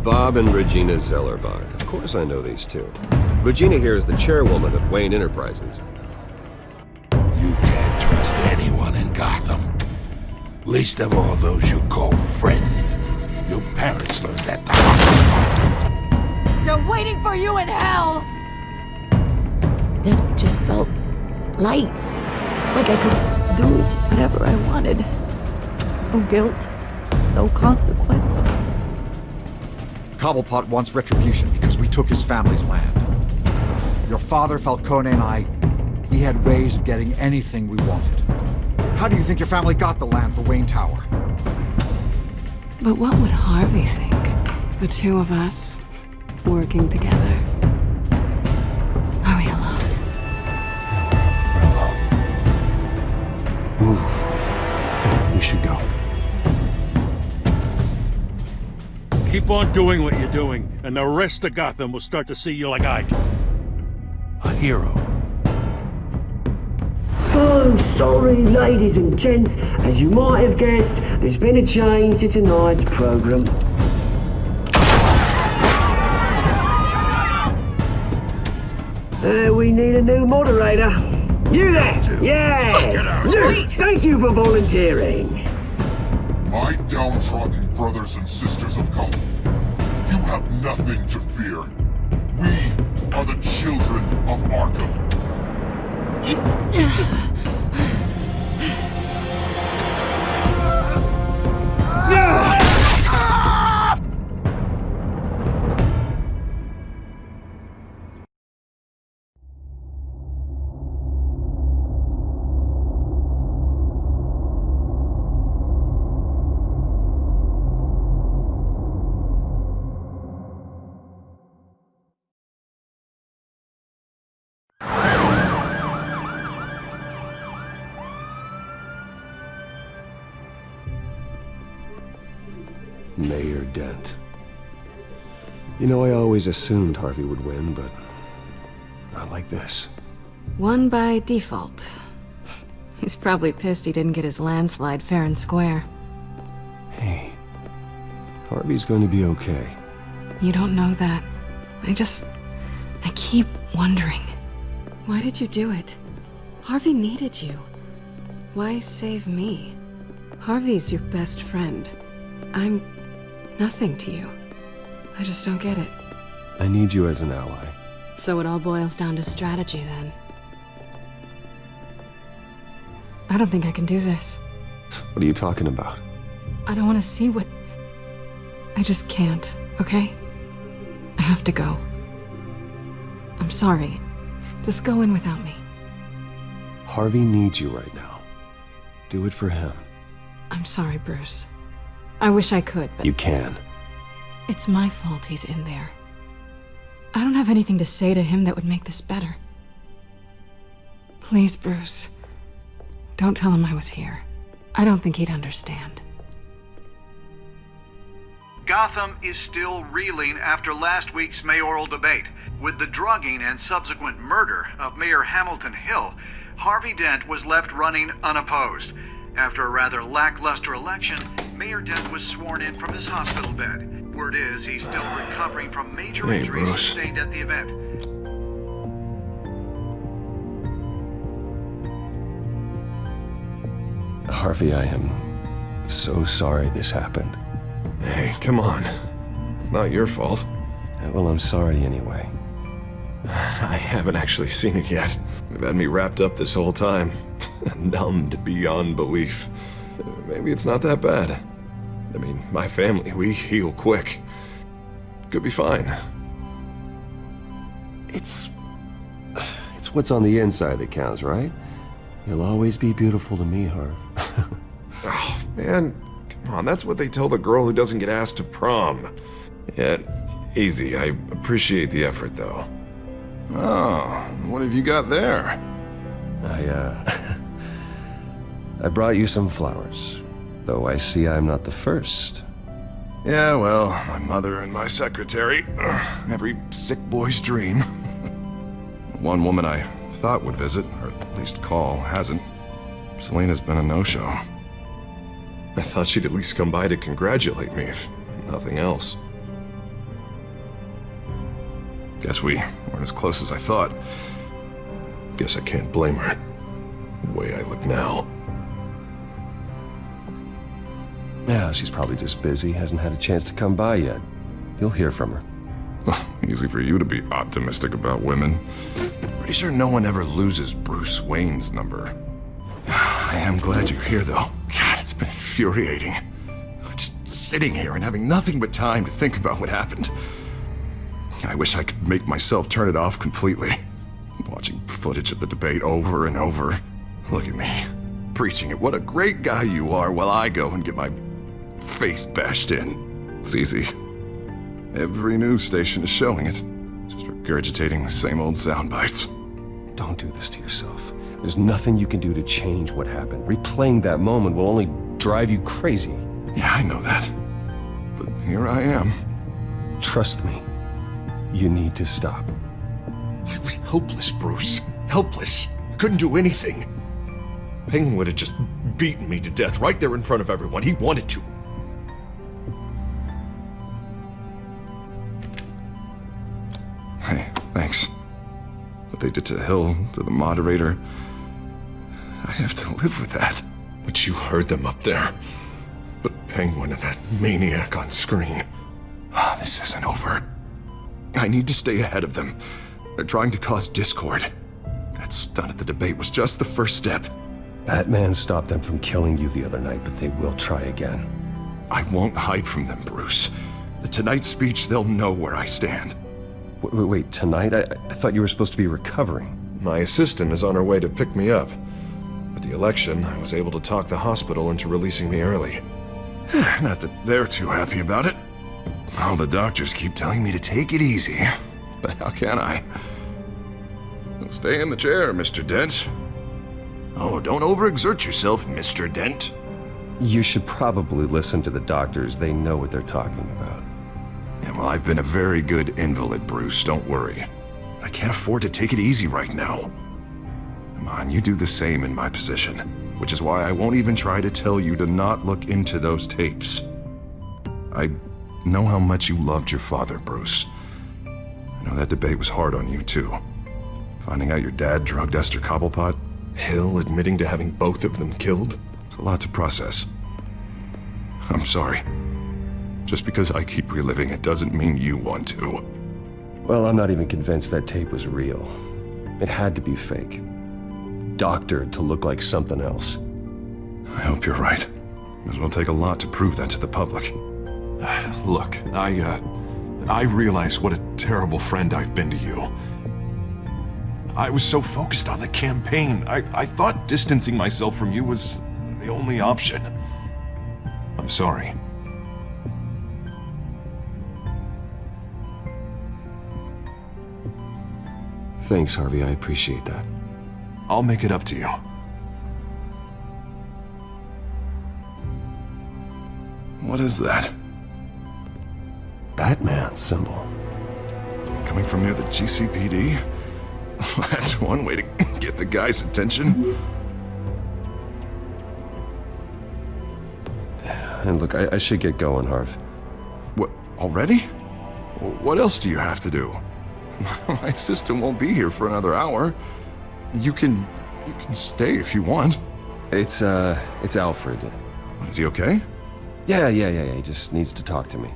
Bob and Regina Zellerbach. Of course I know these two. Regina here is the chairwoman of Wayne Enterprises. You can't trust anyone in Gotham. Least of all those you call friends. Your parents learned that the hard way. They're waiting for you in hell! It just felt light. Like I could do whatever I wanted. No guilt, no consequence. Cobblepot wants retribution because we took his family's land. Your father, Falcone, and I, we had ways of getting anything we wanted. How do you think your family got the land for Wayne Tower? But what would Harvey think? The two of us, working together. Are we alone? We're alone. Move. We should go. Keep on doing what you're doing, and the rest of Gotham will start to see you like I do. A hero. So sorry, ladies and gents. As you might have guessed, there's been a change to tonight's program. We need a new moderator. You there! Yeah! You! Thank you for volunteering. My downtrodden brothers and sisters of Gotham, you have nothing to fear. We are the children of Arkham. Mayor Dent. You know, I always assumed Harvey would win, but not like this. Won by default. He's probably pissed he didn't get his landslide fair and square. Hey, Harvey's going to be okay. You don't know that. I keep wondering. Why did you do it? Harvey needed you. Why save me? Harvey's your best friend. I'm nothing to you. I just don't get it. I need you as an ally. So it all boils down to strategy, then. I don't think I can do this. What are you talking about? I don't want to see what... I just can't, okay? I have to go. I'm sorry. Just go in without me. Harvey needs you right now. Do it for him. I'm sorry, Bruce. I wish I could, but... You can. It's my fault he's in there. I don't have anything to say to him that would make this better. Please, Bruce. Don't tell him I was here. I don't think he'd understand. Gotham is still reeling after last week's mayoral debate. With the drugging and subsequent murder of Mayor Hamilton Hill, Harvey Dent was left running unopposed. After a rather lackluster election, Mayor Dent was sworn in from his hospital bed. Word is he's still recovering from major injuries sustained at the event. Harvey, I am so sorry this happened. Hey, come on. It's not your fault. Well, I'm sorry anyway. I haven't actually seen it yet. They've had me wrapped up this whole time. Numbed beyond belief. Maybe it's not that bad. I mean, my family, we heal quick. Could be fine. It's what's on the inside that counts, right? You'll always be beautiful to me, Harv. Oh, man. Come on, that's what they tell the girl who doesn't get asked to prom. Yeah, easy. I appreciate the effort, though. Oh, what have you got there? I brought you some flowers, though I see I'm not the first. Yeah, well, my mother and my secretary. Every sick boy's dream. One woman I thought would visit, or at least call, hasn't. Selena's been a no-show. I thought she'd at least come by to congratulate me, if nothing else. Guess we weren't as close as I thought. Guess I can't blame her. The way I look now. Yeah, she's probably just busy, hasn't had a chance to come by yet. You'll hear from her. Easy for you to be optimistic about women. Pretty sure no one ever loses Bruce Wayne's number. I am glad you're here, though. God, it's been infuriating. Just sitting here and having nothing but time to think about what happened. I wish I could make myself turn it off completely. Watching footage of the debate over and over. Look at me, preaching at what a great guy you are while I go and get my face bashed in. It's easy. Every news station is showing it. Just regurgitating the same old sound bites. Don't do this to yourself. There's nothing you can do to change what happened. Replaying that moment will only drive you crazy. Yeah, I know that. But here I am. Trust me. You need to stop. I was helpless, Bruce. Helpless. I couldn't do anything. Penguin would have just beaten me to death right there in front of everyone. He wanted to. Hey, thanks. What they did to Hill, to the moderator, I have to live with that. But you heard them up there. The Penguin and that maniac on screen. This isn't over. I need to stay ahead of them. They're trying to cause discord. That stunt at the debate was just the first step. Batman stopped them from killing you the other night, but they will try again. I won't hide from them, Bruce. The Tonight speech, they'll know where I stand. Wait, tonight? I thought you were supposed to be recovering. My assistant is on her way to pick me up. With the election, I was able to talk the hospital into releasing me early. Not that they're too happy about it. All the doctors keep telling me to take it easy. But how can I? Stay in the chair, Mr. Dent. Oh, don't overexert yourself, Mr. Dent. You should probably listen to the doctors. They know what they're talking about. Yeah, well, I've been a very good invalid, Bruce. Don't worry. I can't afford to take it easy right now. Come on, you do the same in my position. Which is why I won't even try to tell you to not look into those tapes. I know how much you loved your father, Bruce. I know that debate was hard on you, too. Finding out your dad drugged Esther Cobblepot, Hill admitting to having both of them killed, it's a lot to process. I'm sorry. Just because I keep reliving it doesn't mean you want to. Well, I'm not even convinced that tape was real. It had to be fake. Doctored to look like something else. I hope you're right. It will take a lot to prove that to the public. Look, I realize what a terrible friend I've been to you. I was so focused on the campaign, I thought distancing myself from you was the only option. I'm sorry. Thanks, Harvey. I appreciate that. I'll make it up to you. What is that? Batman symbol. Coming from near the GCPD? That's one way to get the guy's attention. And look, I should get going, Harv. What, already? What else do you have to do? My assistant won't be here for another hour. You can stay if you want. It's Alfred. Is he okay? Yeah. He just needs to talk to me.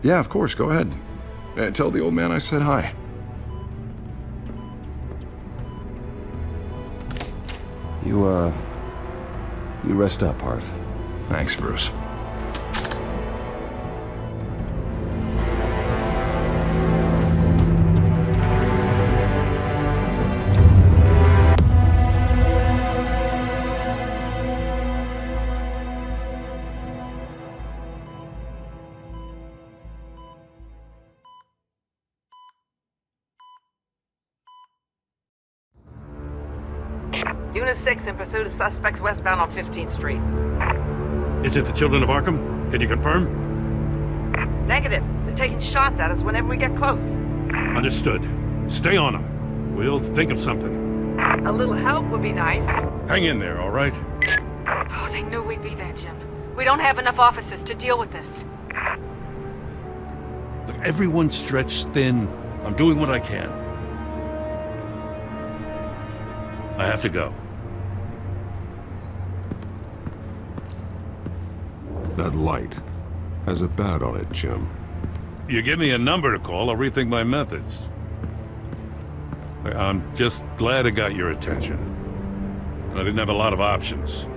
Yeah, of course. Go ahead. Tell the old man I said hi. You rest up, Harv. Thanks, Bruce. Unit 6 in pursuit of suspects westbound on 15th Street. Is it the Children of Arkham? Can you confirm? Negative. They're taking shots at us whenever we get close. Understood. Stay on them. We'll think of something. A little help would be nice. Hang in there, all right? Oh, they knew we'd be there, Jim. We don't have enough officers to deal with this. Look, everyone's stretched thin. I'm doing what I can. I have to go. That light has a bat on it, Jim. You give me a number to call, I'll rethink my methods. I'm just glad it got your attention. I didn't have a lot of options.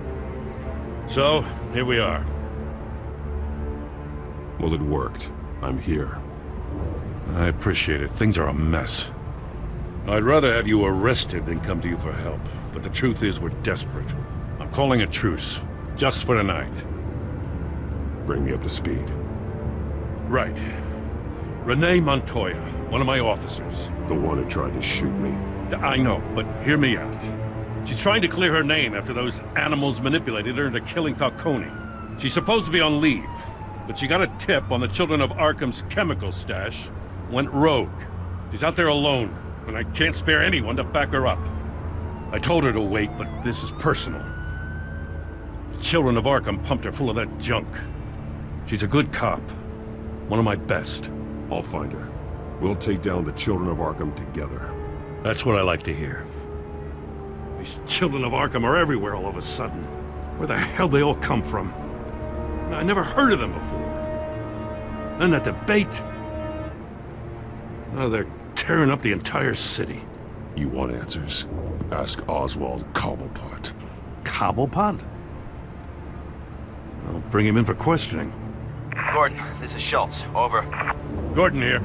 So, here we are. Well, it worked. I'm here. I appreciate it. Things are a mess. I'd rather have you arrested than come to you for help. But the truth is, we're desperate. I'm calling a truce. Just for tonight. Bring me up to speed. Right. Renee Montoya, one of my officers. The one who tried to shoot me. I know, but hear me out. She's trying to clear her name after those animals manipulated her into killing Falcone. She's supposed to be on leave, but she got a tip on the Children of Arkham's chemical stash, went rogue. She's out there alone, and I can't spare anyone to back her up. I told her to wait, but this is personal. The Children of Arkham pumped her full of that junk. She's a good cop. One of my best. I'll find her. We'll take down the Children of Arkham together. That's what I like to hear. These Children of Arkham are everywhere all of a sudden. Where the hell they all come from? I never heard of them before. And that debate. Oh, they're tearing up the entire city. You want answers? Ask Oswald Cobblepot. Cobblepot? I'll bring him in for questioning. Gordon, this is Schultz. Over. Gordon here.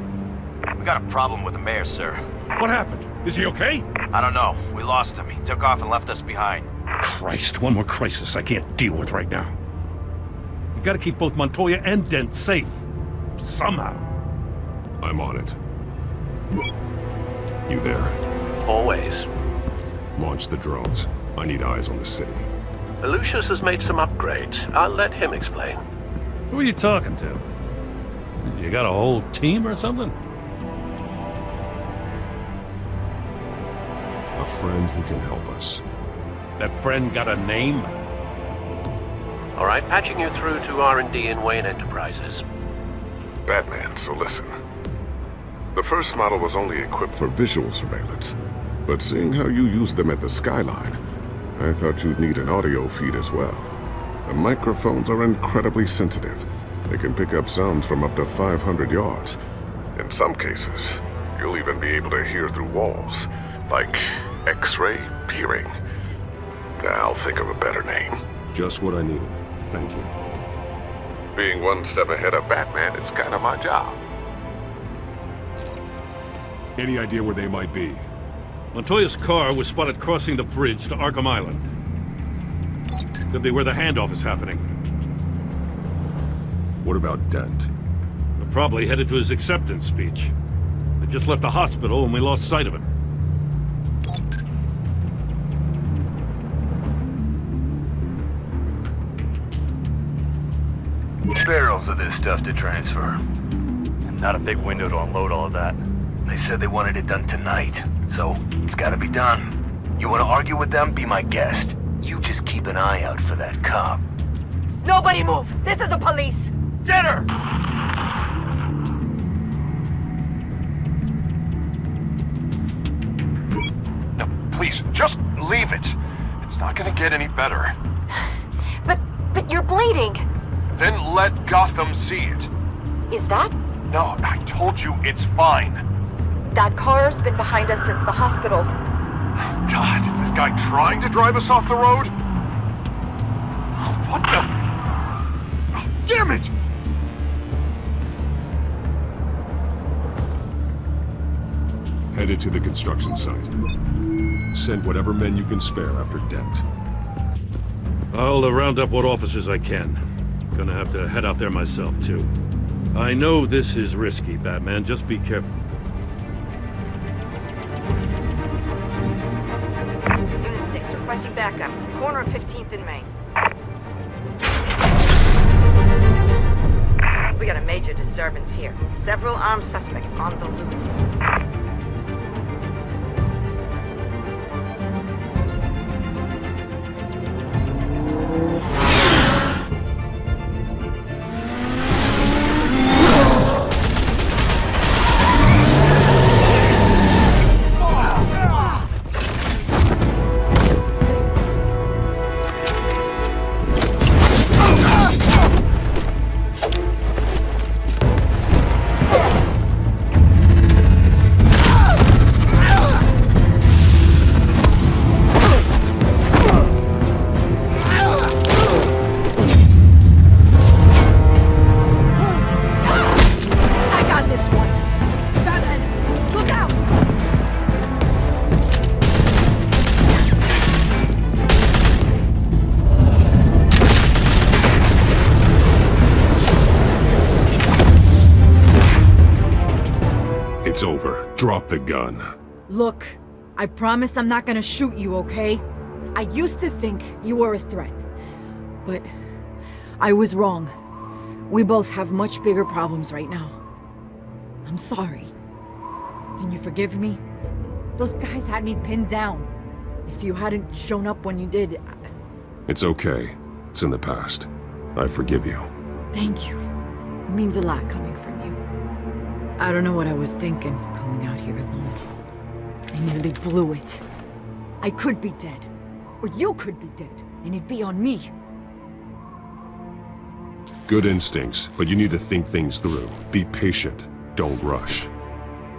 We got a problem with the mayor, sir. What happened? Is he okay? I don't know. We lost him. He took off and left us behind. Christ, one more crisis I can't deal with right now. You gotta keep both Montoya and Dent safe. Somehow. I'm on it. You there? Always. Launch the drones. I need eyes on the city. Lucius has made some upgrades. I'll let him explain. Who are you talking to? You got a whole team or something? A friend who can help us. That friend got a name? All right, patching you through to R&D in Wayne Enterprises. Batman, so listen. The first model was only equipped for visual surveillance, but seeing how you use them at the Skyline, I thought you'd need an audio feed as well. The microphones are incredibly sensitive. They can pick up sounds from up to 500 yards. In some cases, you'll even be able to hear through walls, like X-ray peering. I'll think of a better name. Just what I needed. Thank you. Being one step ahead of Batman is kind of my job. Any idea where they might be? Montoya's car was spotted crossing the bridge to Arkham Island. Could be where the handoff is happening. What about Dent? They're probably headed to his acceptance speech. They just left the hospital and we lost sight of it. Barrels of this stuff to transfer. And not a big window to unload all of that. They said they wanted it done tonight, so it's gotta be done. You wanna argue with them? Be my guest. You just keep an eye out for that cop. Nobody move! This is the police! Get her! No, please, just leave it. It's not gonna get any better. But you're bleeding. Then let Gotham see it. Is that? No, I told you it's fine. That car's been behind us since the hospital. God, is this guy trying to drive us off the road? What the? Oh, damn it! Headed to the construction site. Send whatever men you can spare after Dent. I'll round up what officers I can. Gonna have to head out there myself, too. I know this is risky, Batman. Just be careful. Unit 6, requesting backup. Corner of 15th and Main. We got a major disturbance here. Several armed suspects on the loose. It's over. Drop the gun. Look, I promise I'm not gonna shoot you, okay? I used to think you were a threat, but I was wrong. We both have much bigger problems right now. I'm sorry. Can you forgive me? Those guys had me pinned down. If you hadn't shown up when you did... It's okay. It's in the past. I forgive you. Thank you. It means a lot coming from you. I don't know what I was thinking, coming out here alone. I nearly blew it. I could be dead. Or you could be dead, and it'd be on me. Good instincts, but you need to think things through. Be patient. Don't rush.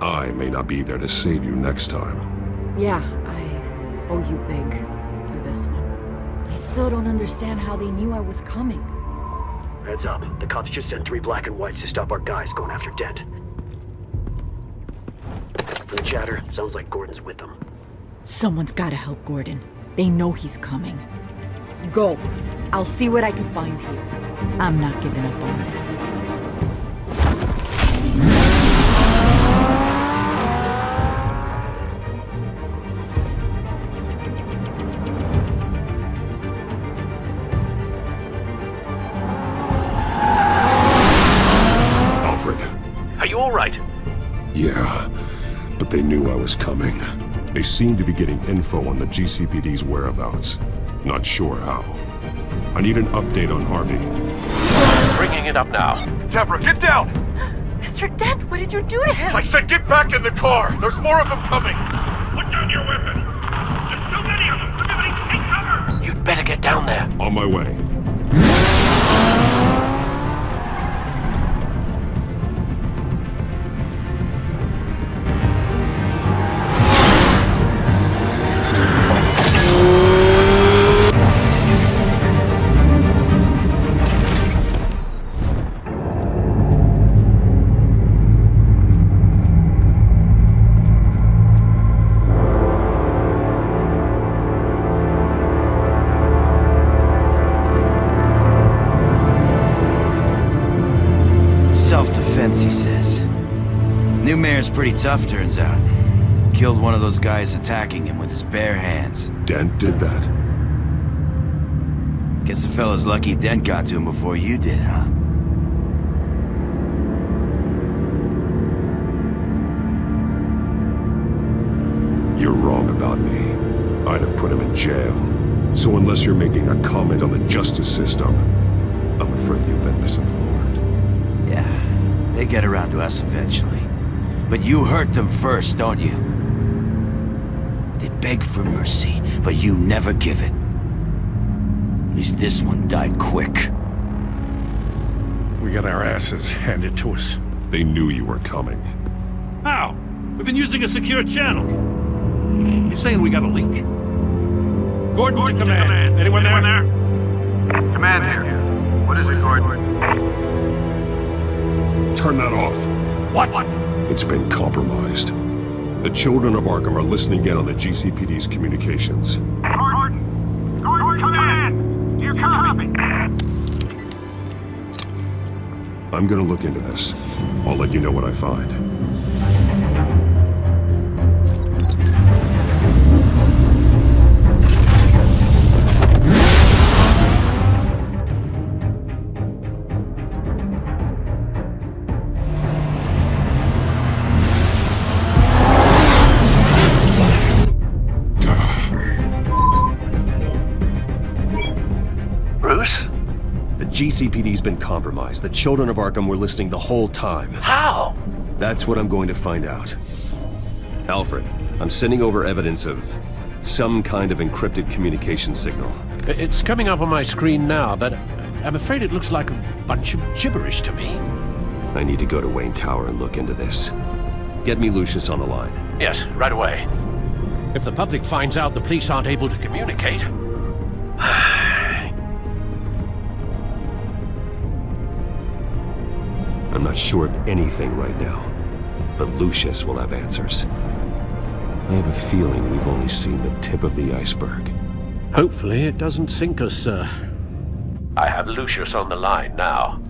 I may not be there to save you next time. Yeah, I owe you big for this one. I still don't understand how they knew I was coming. Heads up. The cops just sent 3 black and whites to stop our guys going after Dent. From the chatter, sounds like Gordon's with them. Someone's gotta help Gordon. They know he's coming. Go. I'll see what I can find here. I'm not giving up on this. Are you all right? Yeah, but they knew I was coming. They seem to be getting info on the GCPD's whereabouts. Not sure how. I need an update on Harvey. Bringing it up now. Deborah, get down! Mr. Dent, what did you do to him? I said get back in the car! There's more of them coming! Put down your weapon! There's so many of them! Everybody take cover! You'd better get down there. On my way. He says. New mayor's pretty tough, turns out. Killed one of those guys attacking him with his bare hands. Dent did that? Guess the fella's lucky Dent got to him before you did, huh? You're wrong about me. I'd have put him in jail. So unless you're making a comment on the justice system, I'm afraid you've been misinformed. Yeah. They get around to us eventually. But you hurt them first, don't you? They beg for mercy, but you never give it. At least this one died quick. We got our asses handed to us. They knew you were coming. How? We've been using a secure channel. You saying we got a leak? Gordon to command. Anyone there? Command here. What is it, Gordon? Turn that off. What? It's been compromised. The children of Arkham are listening in on the GCPD's communications. Gordon, command! Do you copy? I'm gonna look into this. I'll let you know what I find. GCPD's been compromised. The children of Arkham were listening the whole time. How? That's what I'm going to find out. Alfred, I'm sending over evidence of some kind of encrypted communication signal. It's coming up on my screen now, but I'm afraid it looks like a bunch of gibberish to me. I need to go to Wayne Tower and look into this. Get me Lucius on the line. Yes, right away. If the public finds out the police aren't able to communicate... I'm not sure of anything right now, but Lucius will have answers. I have a feeling we've only seen the tip of the iceberg. Hopefully it doesn't sink us, sir. I have Lucius on the line now.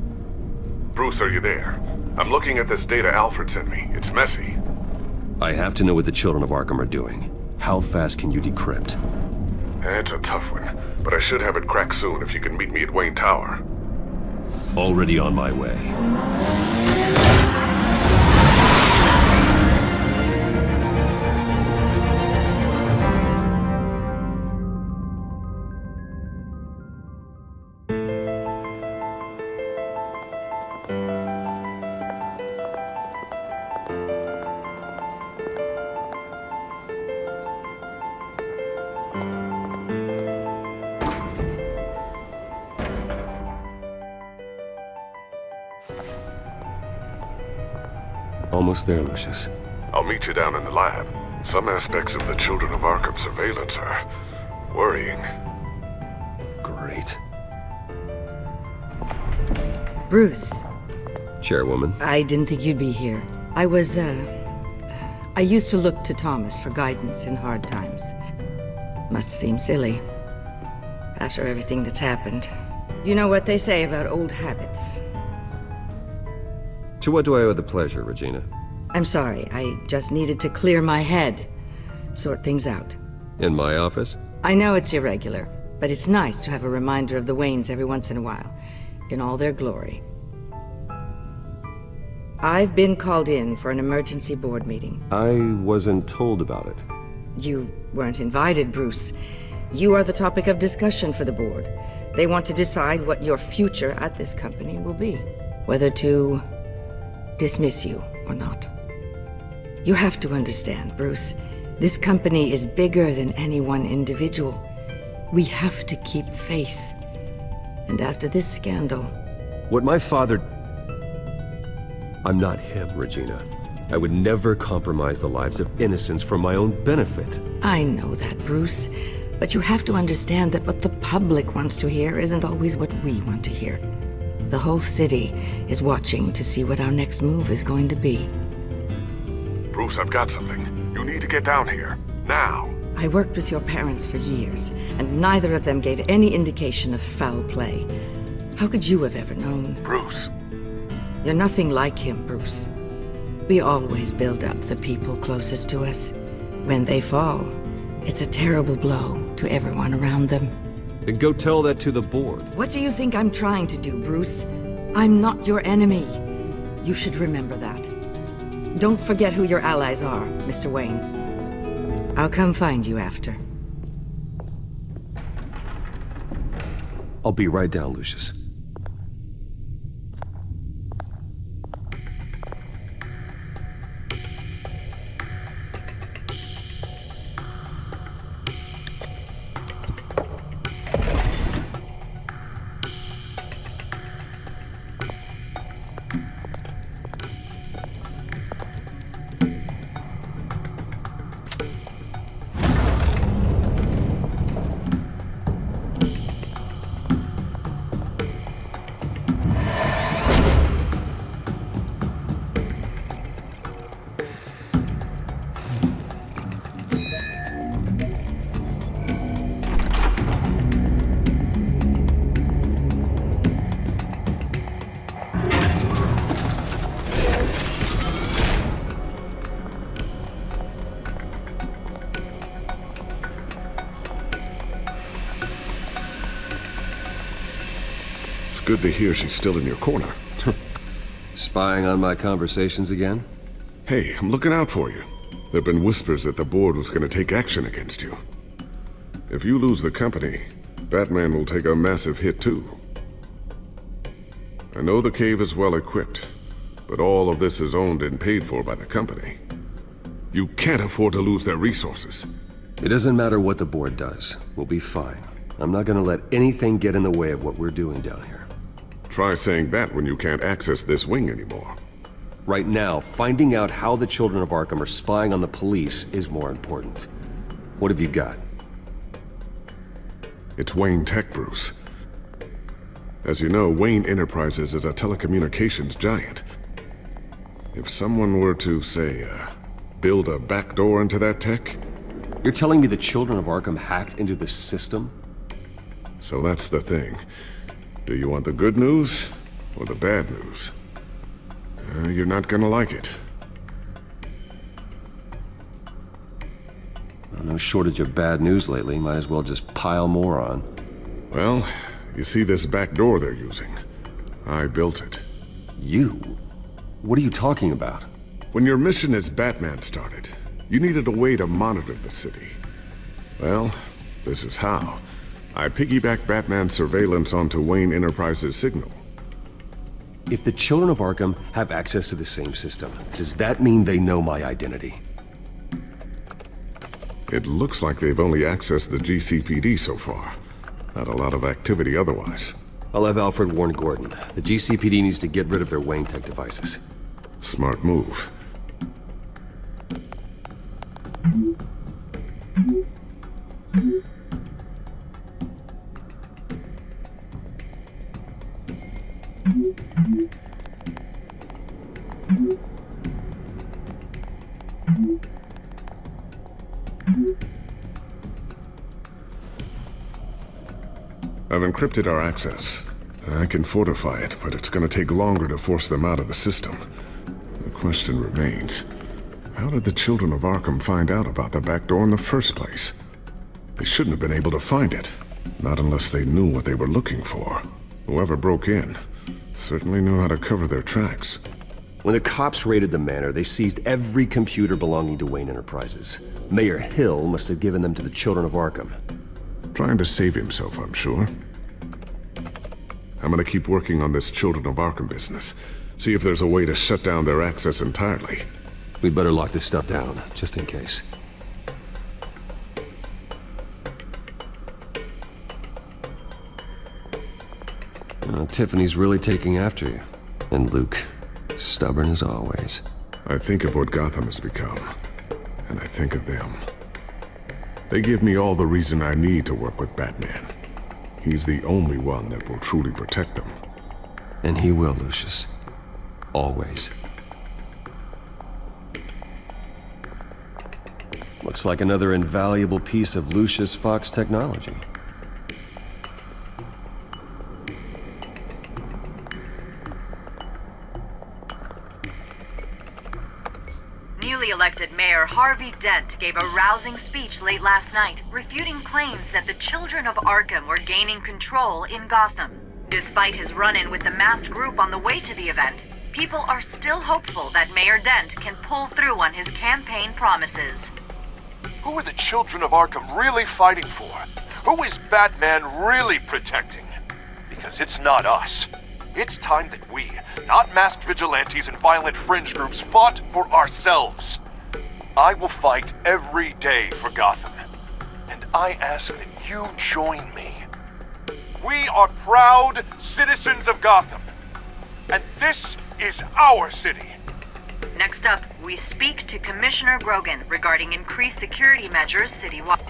Bruce, are you there? I'm looking at this data Alfred sent me. It's messy. I have to know what the children of Arkham are doing. How fast can you decrypt? It's a tough one, but I should have it cracked soon if you can meet me at Wayne Tower. Already on my way. Almost there, Lucius. I'll meet you down in the lab. Some aspects of the Children of Arkham surveillance are worrying. Great. Bruce. Chairwoman. I didn't think you'd be here. I used to look to Thomas for guidance in hard times. Must seem silly. After everything that's happened. You know what they say about old habits. To what do I owe the pleasure, Regina? I'm sorry, I just needed to clear my head. Sort things out. In my office? I know it's irregular, but it's nice to have a reminder of the Waynes every once in a while, in all their glory. I've been called in for an emergency board meeting. I wasn't told about it. You weren't invited, Bruce. You are the topic of discussion for the board. They want to decide what your future at this company will be. Whether to dismiss you or not. You have to understand, Bruce. This company is bigger than any one individual. We have to keep face. And after this scandal... What my father... I'm not him, Regina. I would never compromise the lives of innocents for my own benefit. I know that, Bruce. But you have to understand that what the public wants to hear isn't always what we want to hear. The whole city is watching to see what our next move is going to be. Bruce, I've got something. You need to get down here. Now. I worked with your parents for years, and neither of them gave any indication of foul play. How could you have ever known? Bruce. You're nothing like him, Bruce. We always build up the people closest to us. When they fall, it's a terrible blow to everyone around them. Then go tell that to the board. What do you think I'm trying to do, Bruce? I'm not your enemy. You should remember that. Don't forget who your allies are, Mr. Wayne. I'll come find you after. I'll be right down, Lucius. Good to hear she's still in your corner. Spying on my conversations again? Hey, I'm looking out for you. There've been whispers that the board was gonna take action against you. If you lose the company, Batman will take a massive hit too. I know the cave is well equipped, but all of this is owned and paid for by the company. You can't afford to lose their resources. It doesn't matter what the board does. We'll be fine. I'm not gonna let anything get in the way of what we're doing down here. Try saying that when you can't access this wing anymore. Right now, finding out how the Children of Arkham are spying on the police is more important. What have you got? It's Wayne Tech, Bruce. As you know, Wayne Enterprises is a telecommunications giant. If someone were to, say, build a backdoor into that tech... You're telling me the Children of Arkham hacked into the system? So that's the thing. Do you want the good news or the bad news? You're not gonna like it. No shortage of bad news lately. Might as well just pile more on. Well, you see this back door they're using? I built it. You? What are you talking about? When your mission as Batman started, you needed a way to monitor the city. Well, this is how. I piggybacked Batman's surveillance onto Wayne Enterprises' signal. If the children of Arkham have access to the same system, does that mean they know my identity? It looks like they've only accessed the GCPD so far. Not a lot of activity otherwise. I'll have Alfred warn Gordon. The GCPD needs to get rid of their Wayne Tech devices. Smart move. I've encrypted our access. I can fortify it, but it's gonna take longer to force them out of the system. The question remains, how did the children of Arkham find out about the back door in the first place? They shouldn't have been able to find it. Not unless they knew what they were looking for. Whoever broke in certainly knew how to cover their tracks. When the cops raided the manor, they seized every computer belonging to Wayne Enterprises. Mayor Hill must have given them to the children of Arkham. Trying to save himself, I'm sure. I'm gonna keep working on this Children of Arkham business. See if there's a way to shut down their access entirely. We'd better lock this stuff down, just in case. Tiffany's really taking after you. And Luke, stubborn as always. I think of what Gotham has become, and I think of them. They give me all the reason I need to work with Batman. He's the only one that will truly protect them. And he will, Lucius. Always. Looks like another invaluable piece of Lucius Fox technology. Newly elected Mayor Harvey Dent gave a rousing speech late last night, refuting claims that the children of Arkham were gaining control in Gotham. Despite his run-in with the masked group on the way to the event, people are still hopeful that Mayor Dent can pull through on his campaign promises. Who are the children of Arkham really fighting for? Who is Batman really protecting? Because it's not us. It's time that we, not masked vigilantes and violent fringe groups, fought for ourselves. I will fight every day for Gotham. And I ask that you join me. We are proud citizens of Gotham. And this is our city. Next up, we speak to Commissioner Grogan regarding increased security measures citywide.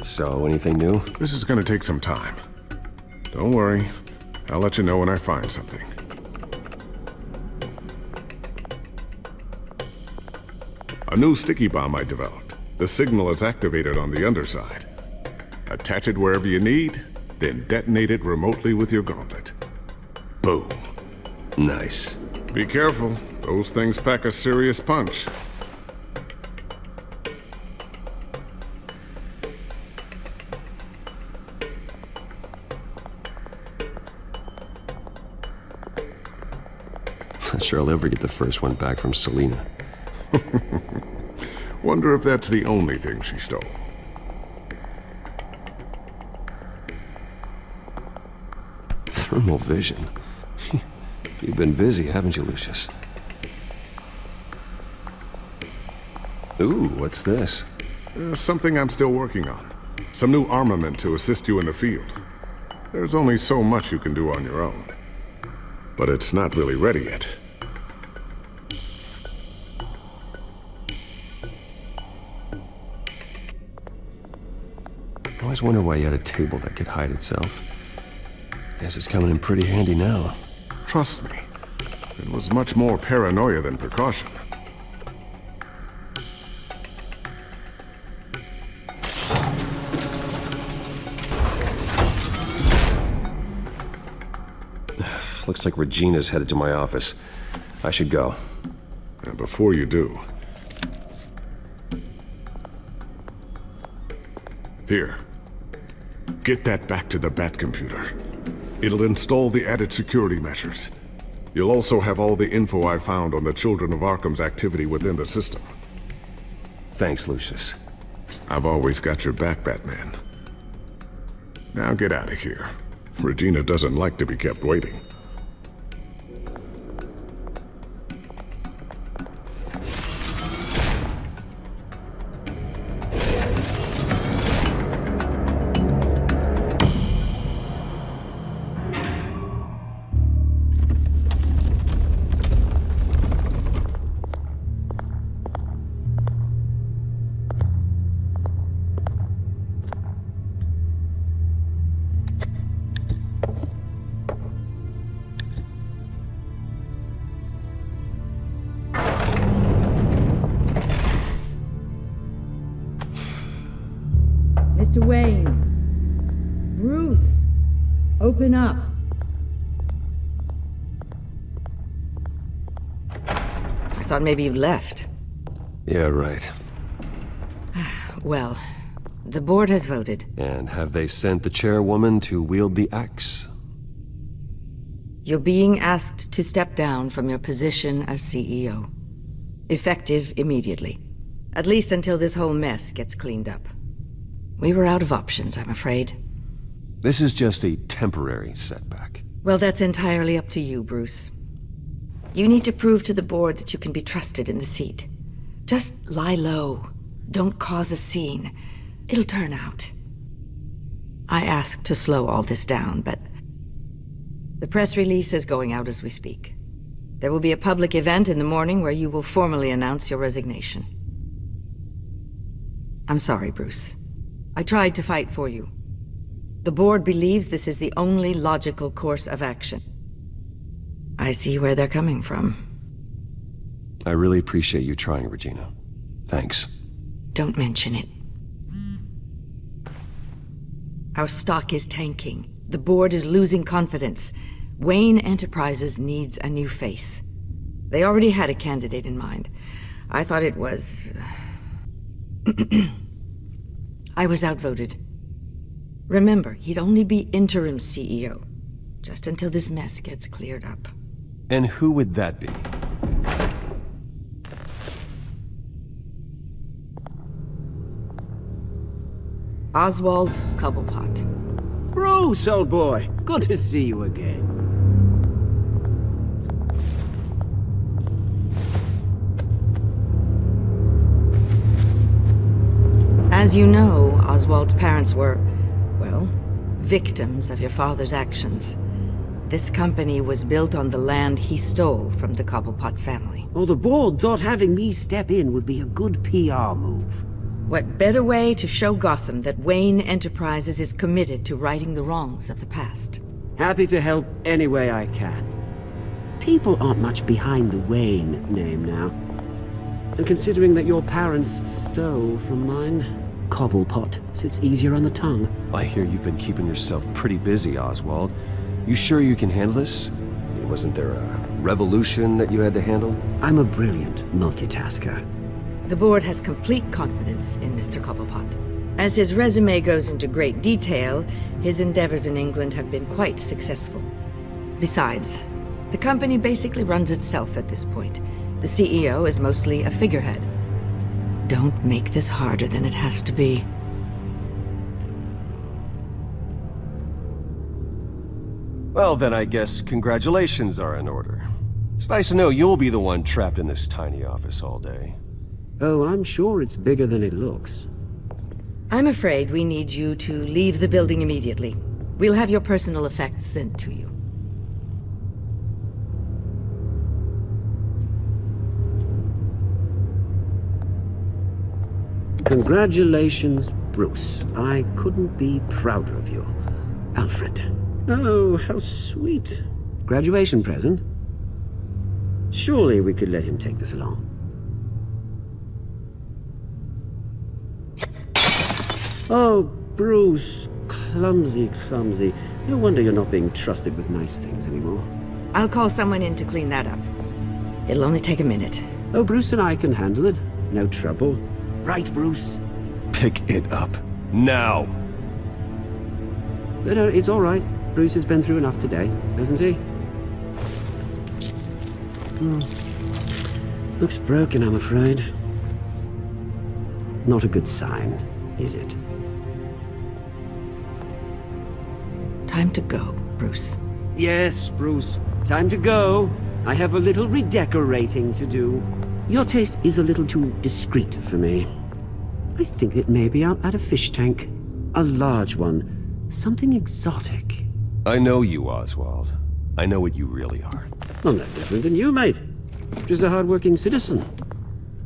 So, anything new? This is gonna take some time. Don't worry. I'll let you know when I find something. A new sticky bomb I developed. The signal is activated on the underside. Attach it wherever you need, then detonate it remotely with your gauntlet. Boom. Nice. Be careful. Those things pack a serious punch. Not sure I'll ever get the first one back from Selina. Wonder if that's the only thing she stole. Thermal vision. You've been busy, haven't you, Lucius? Ooh, what's this? Something I'm still working on. Some new armament to assist you in the field. There's only so much you can do on your own. But it's not really ready yet. I always wonder why you had a table that could hide itself. Guess it's coming in pretty handy now. Trust me, it was much more paranoia than precaution. Looks like Regina's headed to my office. I should go. And before you do... Here. Get that back to the Bat computer. It'll install the added security measures. You'll also have all the info I found on the Children of Arkham's activity within the system. Thanks, Lucius. I've always got your back, Batman. Now get out of here. Regina doesn't like to be kept waiting. Mr. Wayne. Bruce. Open up. I thought maybe you'd left. Yeah, right. Well, the board has voted. And have they sent the chairwoman to wield the axe? You're being asked to step down from your position as CEO. Effective immediately. At least until this whole mess gets cleaned up. We were out of options, I'm afraid. This is just a temporary setback. Well, that's entirely up to you, Bruce. You need to prove to the board that you can be trusted in the seat. Just lie low. Don't cause a scene. It'll turn out. I asked to slow all this down, but the press release is going out as we speak. There will be a public event in the morning where you will formally announce your resignation. I'm sorry, Bruce. I tried to fight for you. The board believes this is the only logical course of action. I see where they're coming from. I really appreciate you trying, Regina. Thanks. Don't mention it. Our stock is tanking. The board is losing confidence. Wayne Enterprises needs a new face. They already had a candidate in mind. I thought it was... I was outvoted. Remember, he'd only be interim CEO, just until this mess gets cleared up. And who would that be? Oswald Cobblepot. Bruce, old boy. Good to see you again. As you know, Oswald's parents were, well, victims of your father's actions. This company was built on the land he stole from the Cobblepot family. Well, the board thought having me step in would be a good PR move. What better way to show Gotham that Wayne Enterprises is committed to righting the wrongs of the past? Happy to help any way I can. People aren't much behind the Wayne name now. And considering that your parents stole from mine, Cobblepot sits easier on the tongue. I hear you've been keeping yourself pretty busy, Oswald. You sure you can handle this? Wasn't there a revolution that you had to handle? I'm a brilliant multitasker. The board has complete confidence in Mr. Cobblepot. As his resume goes into great detail, his endeavors in England have been quite successful. Besides, the company basically runs itself at this point. The CEO is mostly a figurehead. Don't make this harder than it has to be. Well, then I guess congratulations are in order. It's nice to know you'll be the one trapped in this tiny office all day. Oh, I'm sure it's bigger than it looks. I'm afraid we need you to leave the building immediately. We'll have your personal effects sent to you. Congratulations, Bruce. I couldn't be prouder of you. Alfred, Oh, how sweet. Graduation present? Surely we could let him take this along. Oh, Bruce. Clumsy, clumsy. No wonder you're not being trusted with nice things anymore. I'll call someone in to clean that up. It'll only take a minute. Oh, Bruce and I can handle it. No trouble. Right, Bruce? Pick it up. Now! No, it's all right. Bruce has been through enough today, hasn't he? Looks broken, I'm afraid. Not a good sign, is it? Time to go, Bruce. Yes, Bruce. Time to go. I have a little redecorating to do. Your taste is a little too discreet for me. I think that maybe I'll add a fish tank. A large one. Something exotic. I know you, Oswald. I know what you really are. I'm no different than you, mate. Just a hard-working citizen.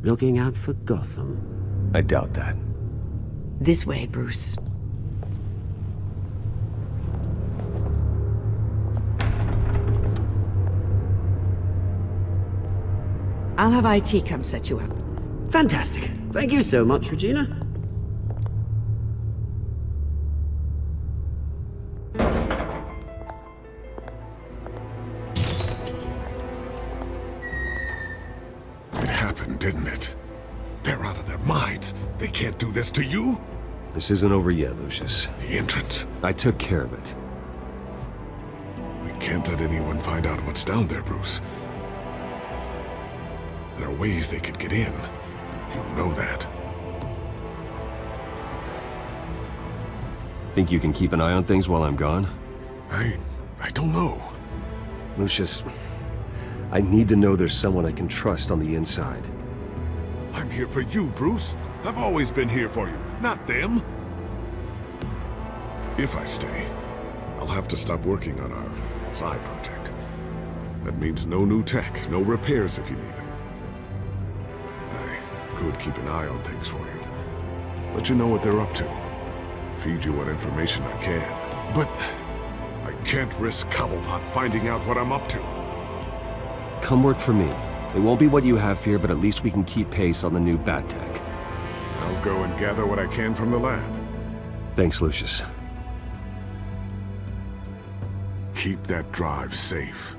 Looking out for Gotham. I doubt that. This way, Bruce. I'll have IT come set you up. Fantastic. Thank you so much, Regina. It happened, didn't it? They're out of their minds. They can't do this to you. This isn't over yet, Lucius. The entrance. I took care of it. We can't let anyone find out what's down there, Bruce. There are ways they could get in. You know that. Think you can keep an eye on things while I'm gone? I don't know. Lucius, I need to know there's someone I can trust on the inside. I'm here for you, Bruce. I've always been here for you, not them. If I stay, I'll have to stop working on our side project. That means no new tech, no repairs if you need them. I could keep an eye on things for you. Let you know what they're up to. Feed you what information I can. But I can't risk Cobblepot finding out what I'm up to. Come work for me. It won't be what you have here, but at least we can keep pace on the new bat tech. I'll go and gather what I can from the lab. Thanks, Lucius. Keep that drive safe.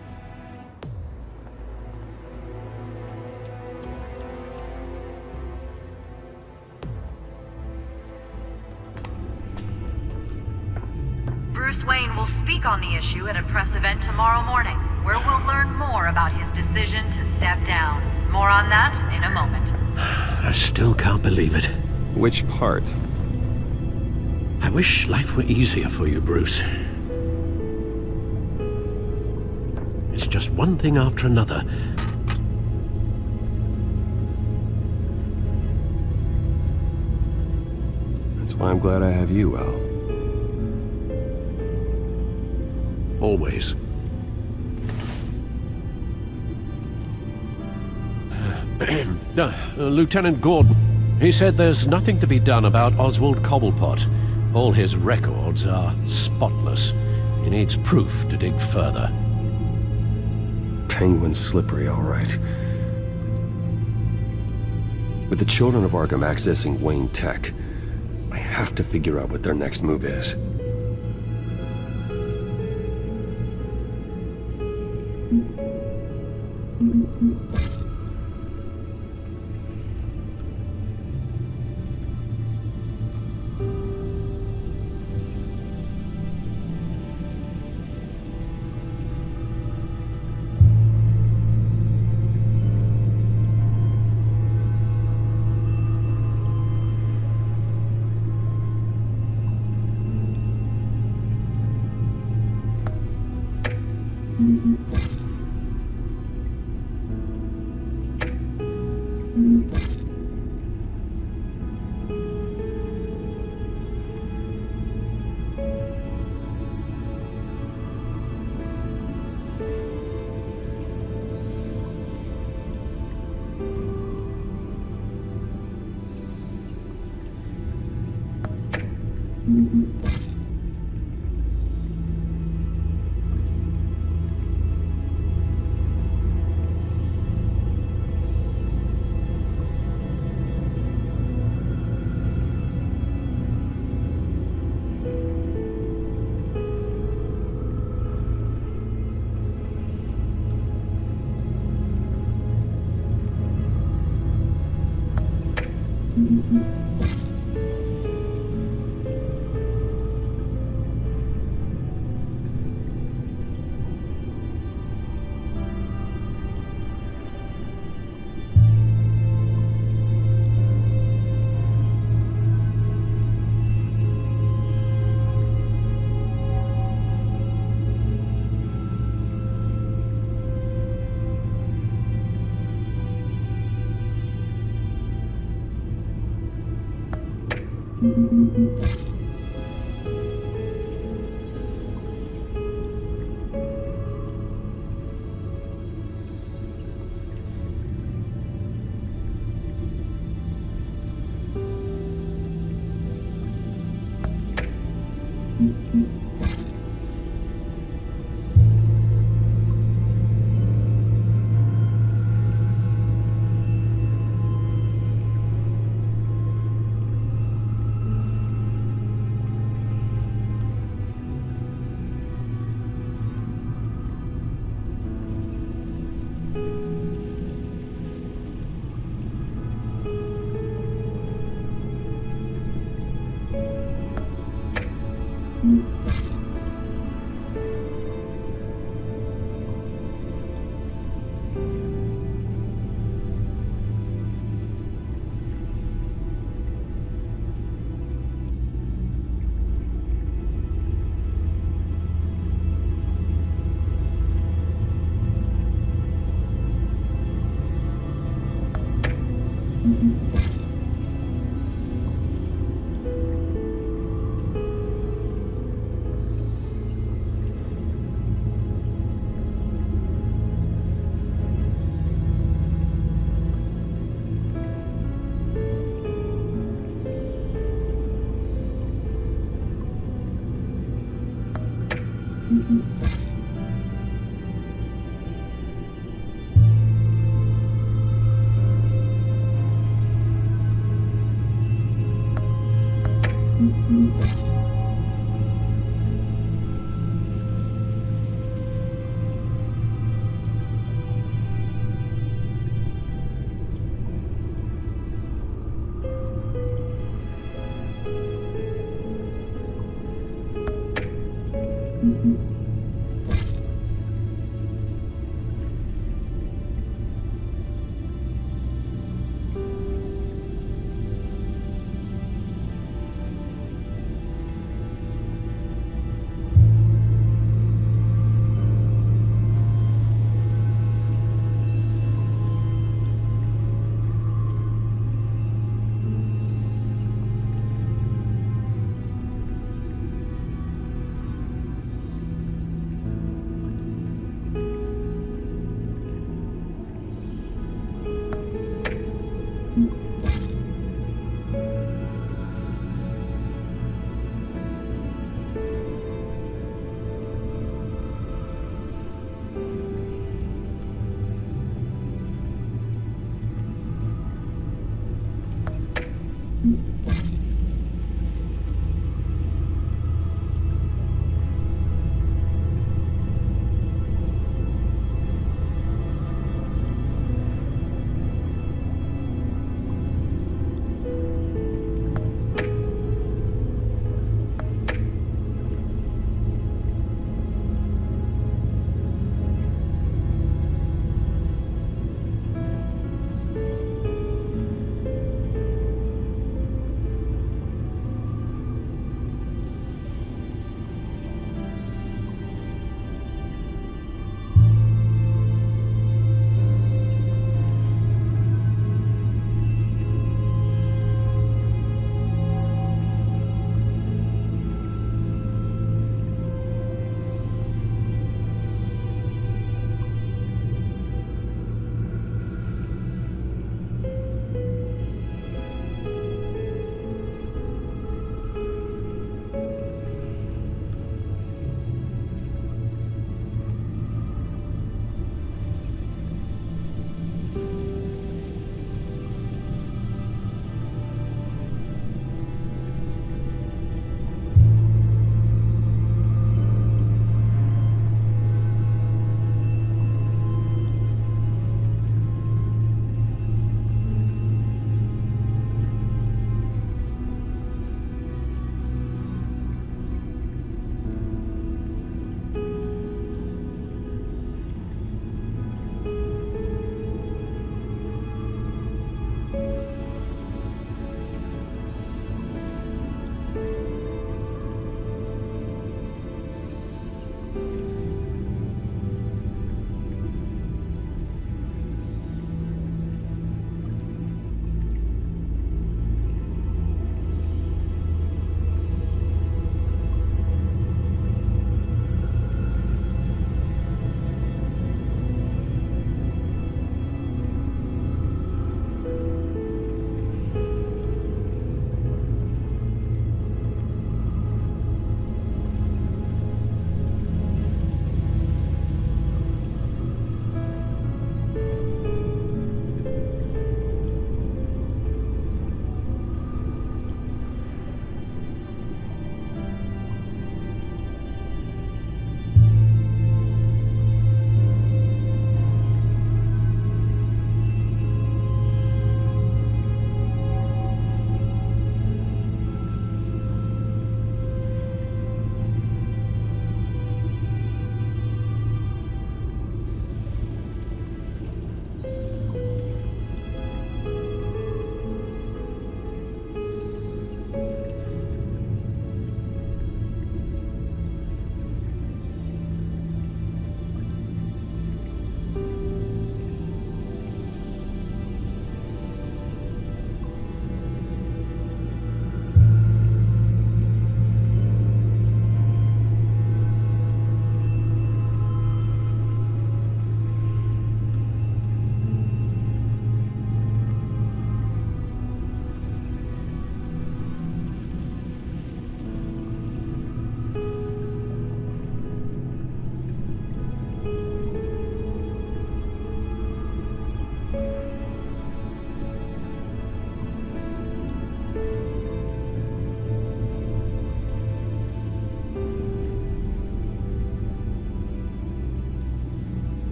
Bruce Wayne will speak on the issue at a press event tomorrow morning, where we'll learn more about his decision to step down. More on that in a moment. I still can't believe it. Which part? I wish life were easier for you, Bruce. It's just one thing after another. That's why I'm glad I have you, Al. Always. Lieutenant Gordon, he said there's nothing to be done about Oswald Cobblepot. All his records are spotless. He needs proof to dig further. Penguin's slippery, all right. With the children of Arkham accessing Wayne Tech, I have to figure out what their next move is.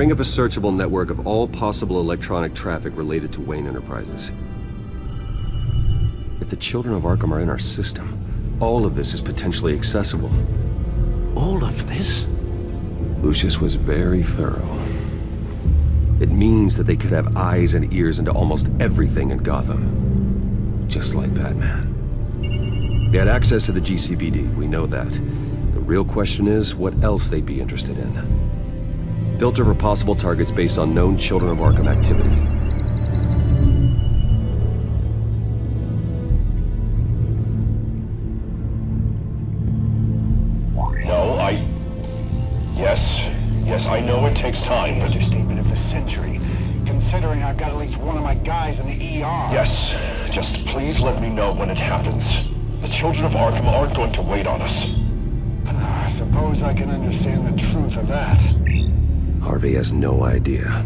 Bring up a searchable network of all possible electronic traffic related to Wayne Enterprises. If the children of Arkham are in our system, all of this is potentially accessible. All of this? Lucius was very thorough. It means that they could have eyes and ears into almost everything in Gotham. Just like Batman. They had access to the GCPD, we know that. The real question is, what else they'd be interested in. Filter for possible targets based on known Children of Arkham activity. Yes, I know it takes time, but... Understatement of the century, considering I've got at least one of my guys in the ER. Yes, just please let me know when it happens. The children of Arkham aren't going to wait on us. I suppose I can understand the truth of that. Harvey has no idea.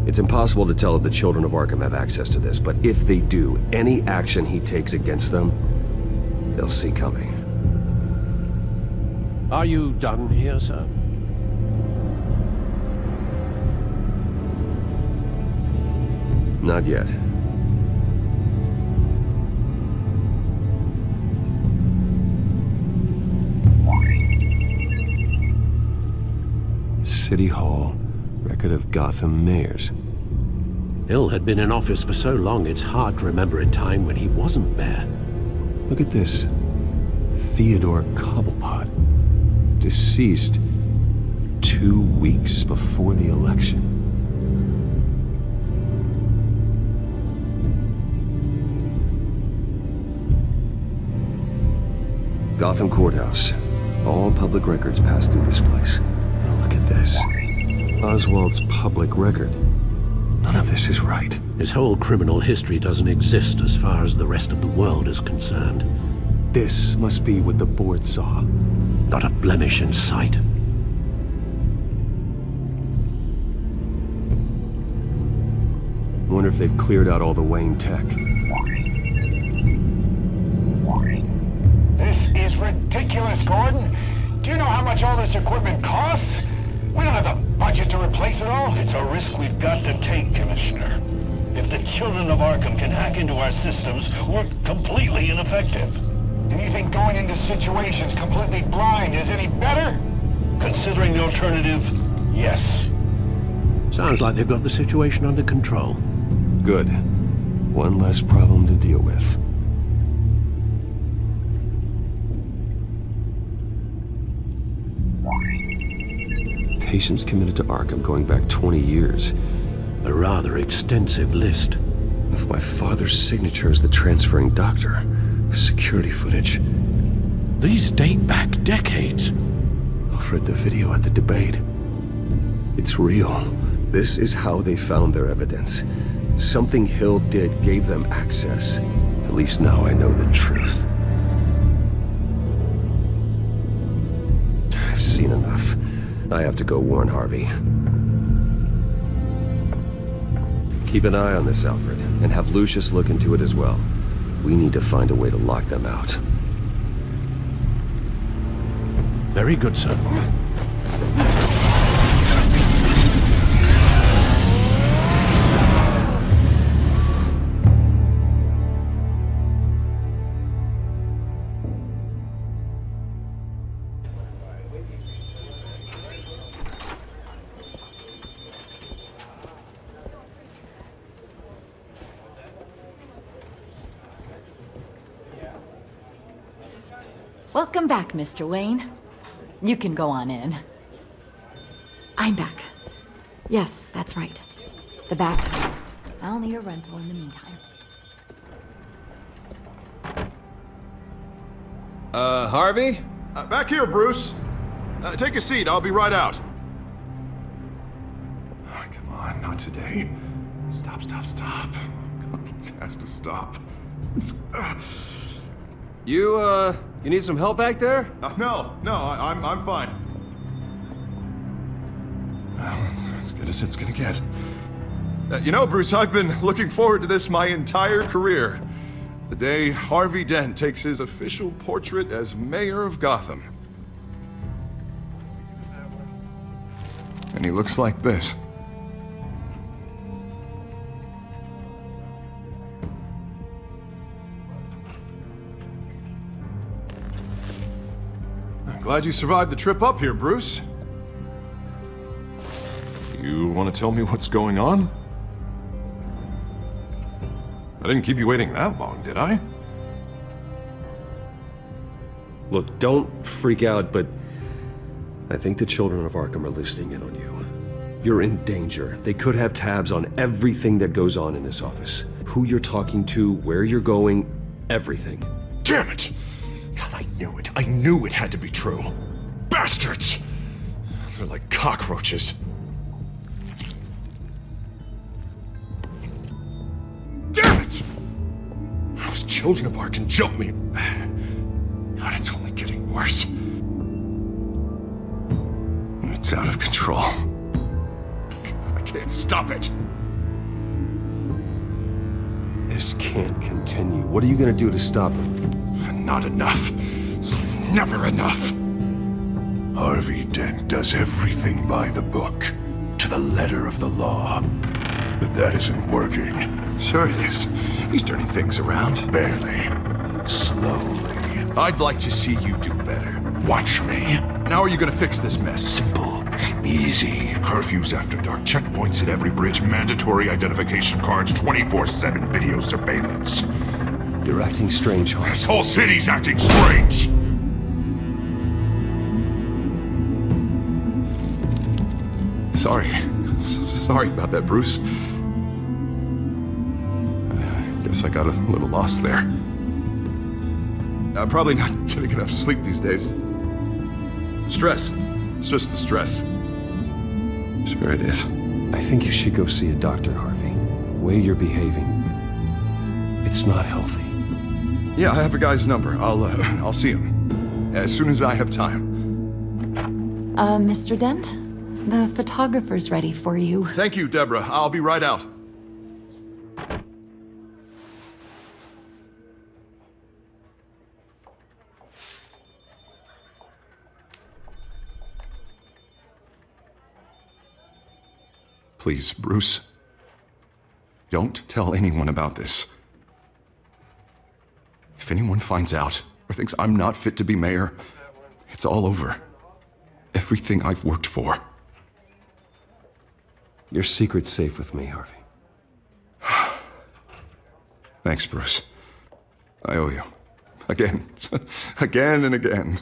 It's impossible to tell if the children of Arkham have access to this, but if they do, any action he takes against them, they'll see coming. Are you done here, sir? Not yet. City Hall, record of Gotham mayors. Hill had been in office for so long, it's hard to remember a time when he wasn't mayor. Look at this. Theodore Cobblepot. Deceased 2 weeks before the election. Gotham Courthouse. All public records pass through this place. Now look at this. Oswald's public record. None of this is right. His whole criminal history doesn't exist as far as the rest of the world is concerned. This must be what the board saw. Not a blemish in sight. I wonder if they've cleared out all the Wayne tech. This is ridiculous, Gordon. Do you know how much all this equipment costs? We don't have the budget to replace it all. It's a risk we've got to take, Commissioner. If the children of Arkham can hack into our systems, we're completely ineffective. And you think going into situations completely blind is any better? Considering the alternative, yes. Sounds like they've got the situation under control. Good. One less problem to deal with. Patients committed to Arkham going back 20 years. A rather extensive list. With my father's signature as the transferring doctor. Security footage. These date back decades. I've read the video at the debate. It's real. This is how they found their evidence. Something Hill did gave them access. At least now I know the truth. I've seen enough. I have to go warn Harvey. Keep an eye on this, Alfred, and have Lucius look into it as well. We need to find a way to lock them out. Very good, sir. Welcome back, Mr. Wayne. You can go on in. I'm back. Yes, that's right. The back. I'll need a rental in the meantime. Harvey? Back here, Bruce. Take a seat, I'll be right out. Oh, come on, not today. Stop. It has to stop. You need some help back there? No, I'm fine. Well, it's as good as it's gonna get. You know, Bruce, I've been looking forward to this my entire career. The day Harvey Dent takes his official portrait as mayor of Gotham. And he looks like this. Glad you survived the trip up here, Bruce. You want to tell me what's going on? I didn't keep you waiting that long, did I? Look, don't freak out, but I think the children of Arkham are listening in on you. You're in danger. They could have tabs on everything that goes on in this office. Who you're talking to, where you're going, everything. Damn it! God, I knew it. I knew it had to be true. Bastards! They're like cockroaches. Damn it! Those children of Arkham jumped me. God, it's only getting worse. It's out of control. I can't stop it. This can't continue. What are you gonna do to stop it? Not enough. Never enough. Harvey Dent does everything by the book, to the letter of the law. But that isn't working. Sure it is. He's turning things around. Barely. Slowly. I'd like to see you do better. Watch me. How are you gonna fix this mess? Simple. Easy. Curfews after dark, checkpoints at every bridge, mandatory identification cards, 24/7 video surveillance. You're acting strange, Harvey. This whole city's acting strange! Sorry about that, Bruce. Guess I got a little lost there. I'm probably not getting enough sleep these days. Stress. It's just the stress. Sure it is. I think you should go see a doctor, Harvey. The way you're behaving, it's not healthy. Yeah, I have a guy's number. I'll see him as soon as I have time. Mr. Dent? The photographer's ready for you. Thank you, Deborah. I'll be right out. Please, Bruce. Don't tell anyone about this. If anyone finds out or thinks I'm not fit to be mayor, it's all over. Everything I've worked for. Your secret's safe with me, Harvey. Thanks, Bruce. I owe you. Again. Again and again.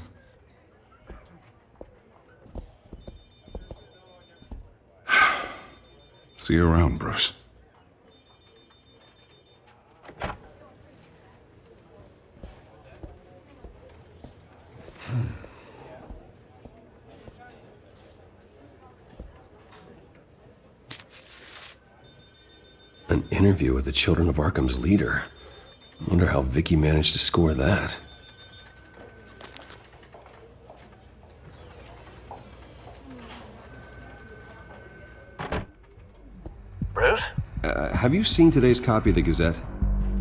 See you around, Bruce. An interview with the Children of Arkham's leader. Wonder how Vicky managed to score that. Bruce? Have you seen today's copy of the Gazette?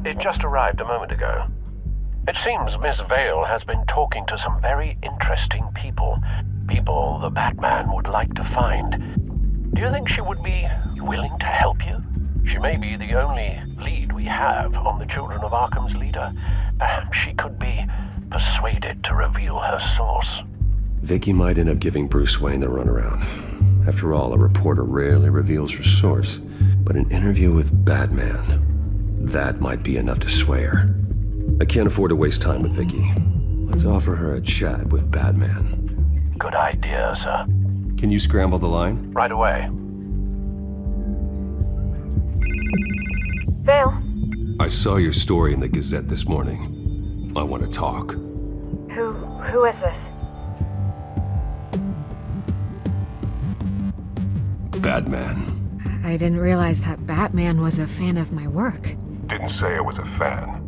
It just arrived a moment ago. It seems Miss Vale has been talking to some very interesting people. People the Batman would like to find. Do you think she would be willing to help you? She may be the only lead we have on the Children of Arkham's leader. Perhaps she could be persuaded to reveal her source. Vicky might end up giving Bruce Wayne the runaround. After all, a reporter rarely reveals her source. But an interview with Batman, that might be enough to sway her. I can't afford to waste time with Vicky. Let's offer her a chat with Batman. Good idea, sir. Can you scramble the line? Right away. Vale. I saw your story in the Gazette this morning. I want to talk. Who is this? Batman. I didn't realize that Batman was a fan of my work. Didn't say I was a fan.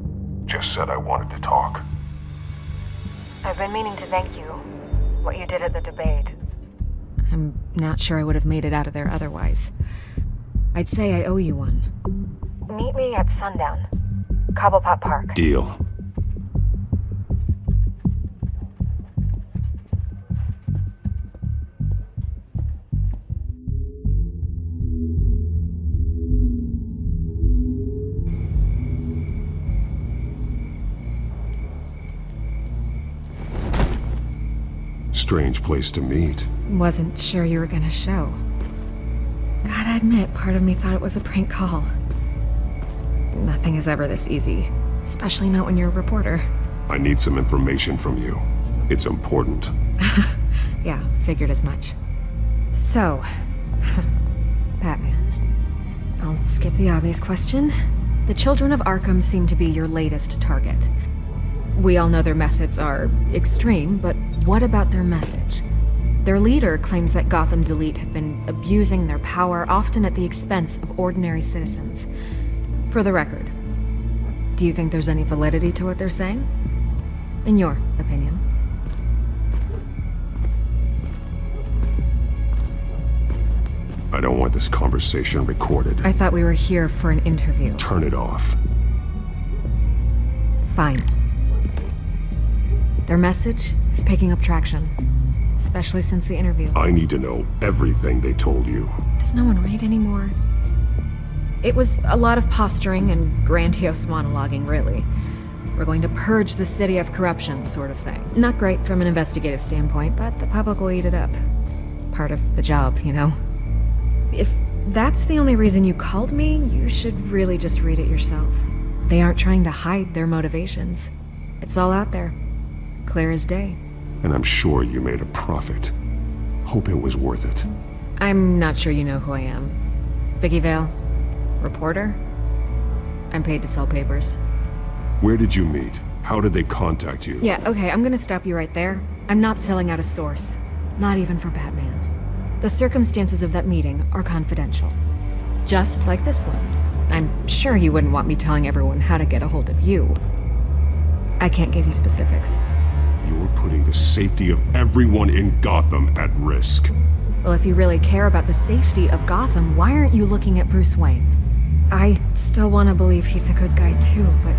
Just said I wanted to talk. I've been meaning to thank you. What you did at the debate. I'm not sure I would have made it out of there otherwise. I'd say I owe you one. Meet me at sundown. Cobblepot Park. Deal. strange place to meet. Wasn't sure you were gonna show. Gotta admit, part of me thought it was a prank call. Nothing is ever this easy, especially not when you're a reporter. I need some information from you. It's important. Yeah, figured as much. So, Batman. I'll skip the obvious question. The children of Arkham seem to be your latest target. We all know their methods are extreme, but what about their message? Their leader claims that Gotham's elite have been abusing their power, often at the expense of ordinary citizens. For the record, do you think there's any validity to what they're saying? In your opinion? I don't want this conversation recorded. I thought we were here for an interview. Turn it off. Fine. Their message is picking up traction, especially since the interview. I need to know everything they told you. Does no one read anymore? It was a lot of posturing and grandiose monologuing, really. We're going to purge the city of corruption, sort of thing. Not great from an investigative standpoint, but the public will eat it up. Part of the job, you know? If that's the only reason you called me, you should really just read it yourself. They aren't trying to hide their motivations. It's all out there. Clear as day. And I'm sure you made a profit. Hope it was worth it. I'm not sure you know who I am. Vicky Vale. Reporter? I'm paid to sell papers. Where did you meet? How did they contact you? Yeah, okay, I'm gonna stop you right there. I'm not selling out a source. Not even for Batman. The circumstances of that meeting are confidential. Just like this one. I'm sure you wouldn't want me telling everyone how to get a hold of you. I can't give you specifics. You're putting the safety of everyone in Gotham at risk. Well, if you really care about the safety of Gotham, why aren't you looking at Bruce Wayne? I still want to believe he's a good guy too, but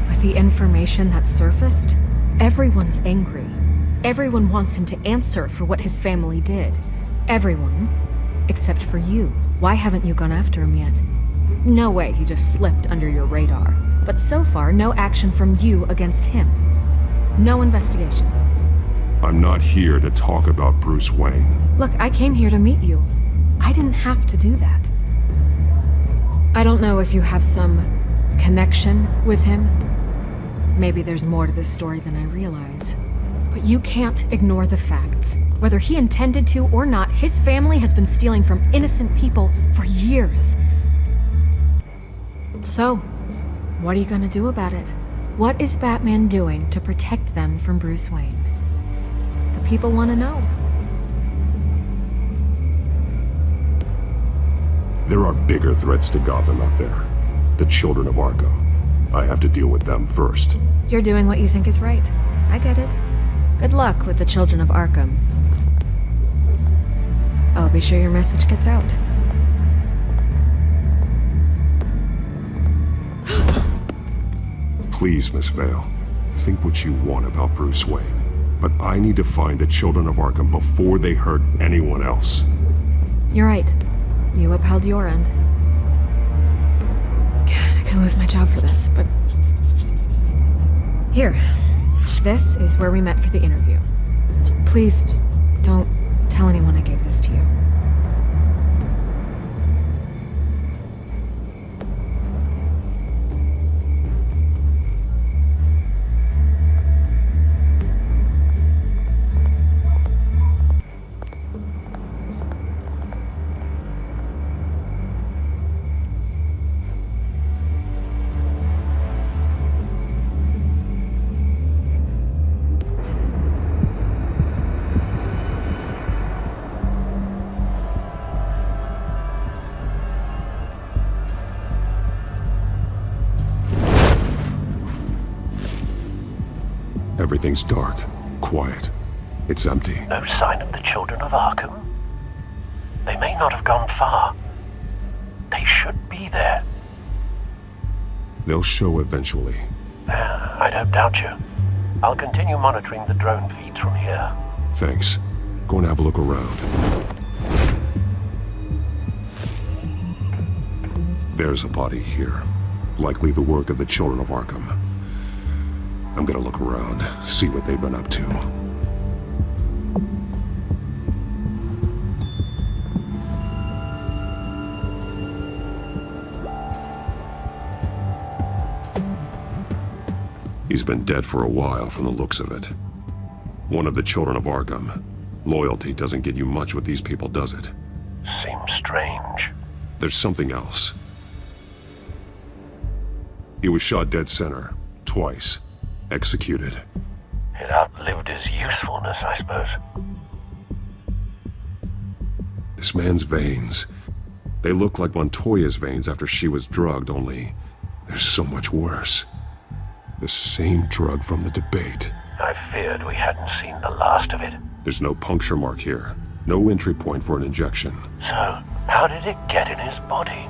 with the information that surfaced, everyone's angry. Everyone wants him to answer for what his family did. Everyone, except for you. Why haven't you gone after him yet? No way he just slipped under your radar. But so far, no action from you against him. No investigation. I'm not here to talk about Bruce Wayne. Look, I came here to meet you. I didn't have to do that. I don't know if you have some connection with him. Maybe there's more to this story than I realize. But you can't ignore the facts. Whether he intended to or not, his family has been stealing from innocent people for years. So, what are you gonna do about it? What is Batman doing to protect them from Bruce Wayne? The people want to know. There are bigger threats to Gotham out there. The children of Arkham. I have to deal with them first. You're doing what you think is right. I get it. Good luck with the children of Arkham. I'll be sure your message gets out. Please, Miss Vale, think what you want about Bruce Wayne. But I need to find the children of Arkham before they hurt anyone else. You're right. You upheld your end. God, I could lose my job for this, but... Here. This is where we met for the interview. Just please, don't tell anyone I gave this to you. Everything's dark, quiet. It's empty. No sign of the children of Arkham? They may not have gone far. They should be there. They'll show eventually. I don't doubt you. I'll continue monitoring the drone feeds from here. Thanks. Go and have a look around. There's a body here. Likely the work of the children of Arkham. I'm gonna look around, see what they've been up to. He's been dead for a while from the looks of it. One of the children of Arkham. Loyalty doesn't get you much with these people, does it? Seems strange. There's something else. He was shot dead center, twice. Executed. It outlived his usefulness, I suppose. This man's veins. They look like Montoya's veins after she was drugged, only they're so much worse. The same drug from the debate. I feared we hadn't seen the last of it. There's no puncture mark here. No entry point for an injection. So, how did it get in his body?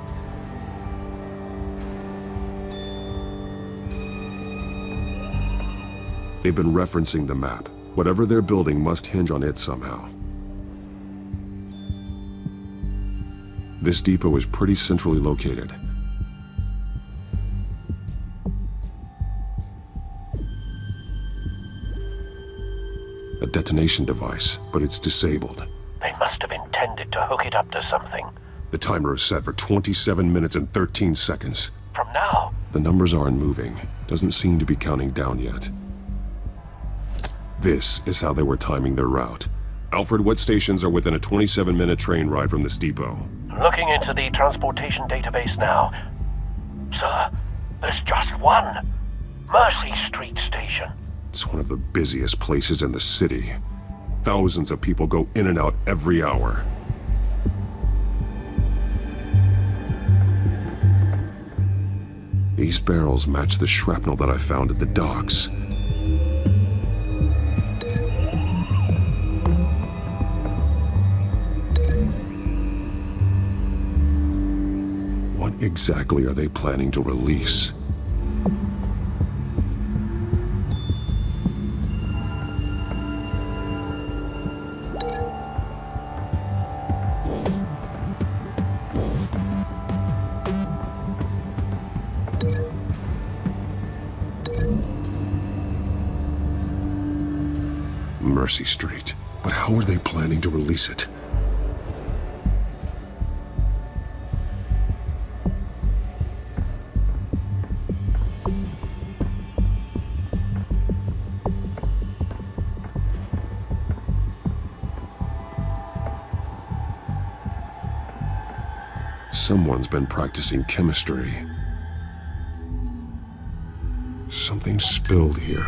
They've been referencing the map. Whatever they're building must hinge on it somehow. This depot is pretty centrally located. A detonation device, but it's disabled. They must have intended to hook it up to something. The timer is set for 27 minutes and 13 seconds. From now? The numbers aren't moving. Doesn't seem to be counting down yet. This is how they were timing their route. Alfred, what stations are within a 27-minute train ride from this depot? Looking into the transportation database now. Sir, there's just one. Mercy Street Station. It's one of the busiest places in the city. Thousands of people go in and out every hour. These barrels match the shrapnel that I found at the docks. What exactly are they planning to release? Mercy Street. But how are they planning to release it? Someone's been practicing chemistry. Something spilled here.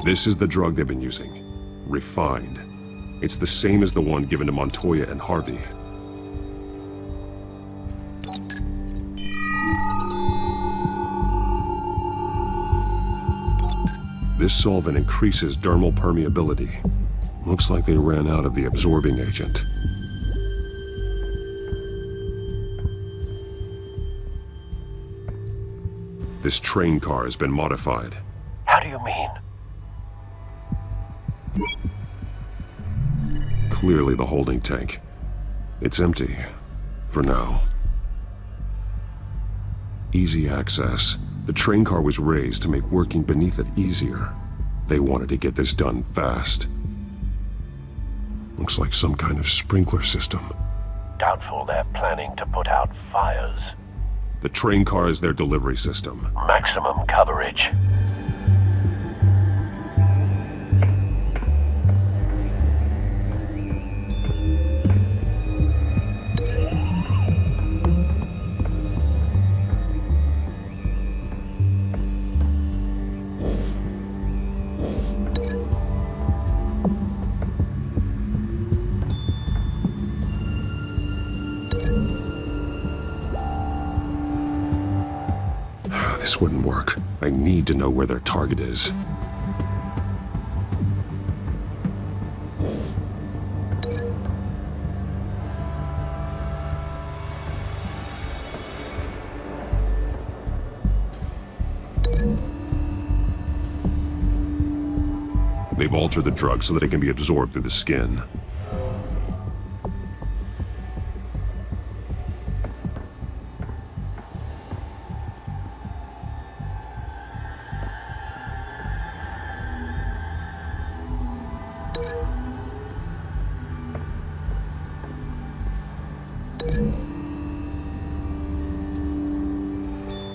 This is the drug they've been using. Refined. It's the same as the one given to Montoya and Harvey. This solvent increases dermal permeability. Looks like they ran out of the absorbing agent. This train car has been modified. How do you mean? Clearly the holding tank. It's empty. For now. Easy access. The train car was raised to make working beneath it easier. They wanted to get this done fast. Looks like some kind of sprinkler system. Doubtful they're planning to put out fires. The train car is their delivery system. Maximum coverage. This wouldn't work. I need to know where their target is. They've altered the drug so that it can be absorbed through the skin.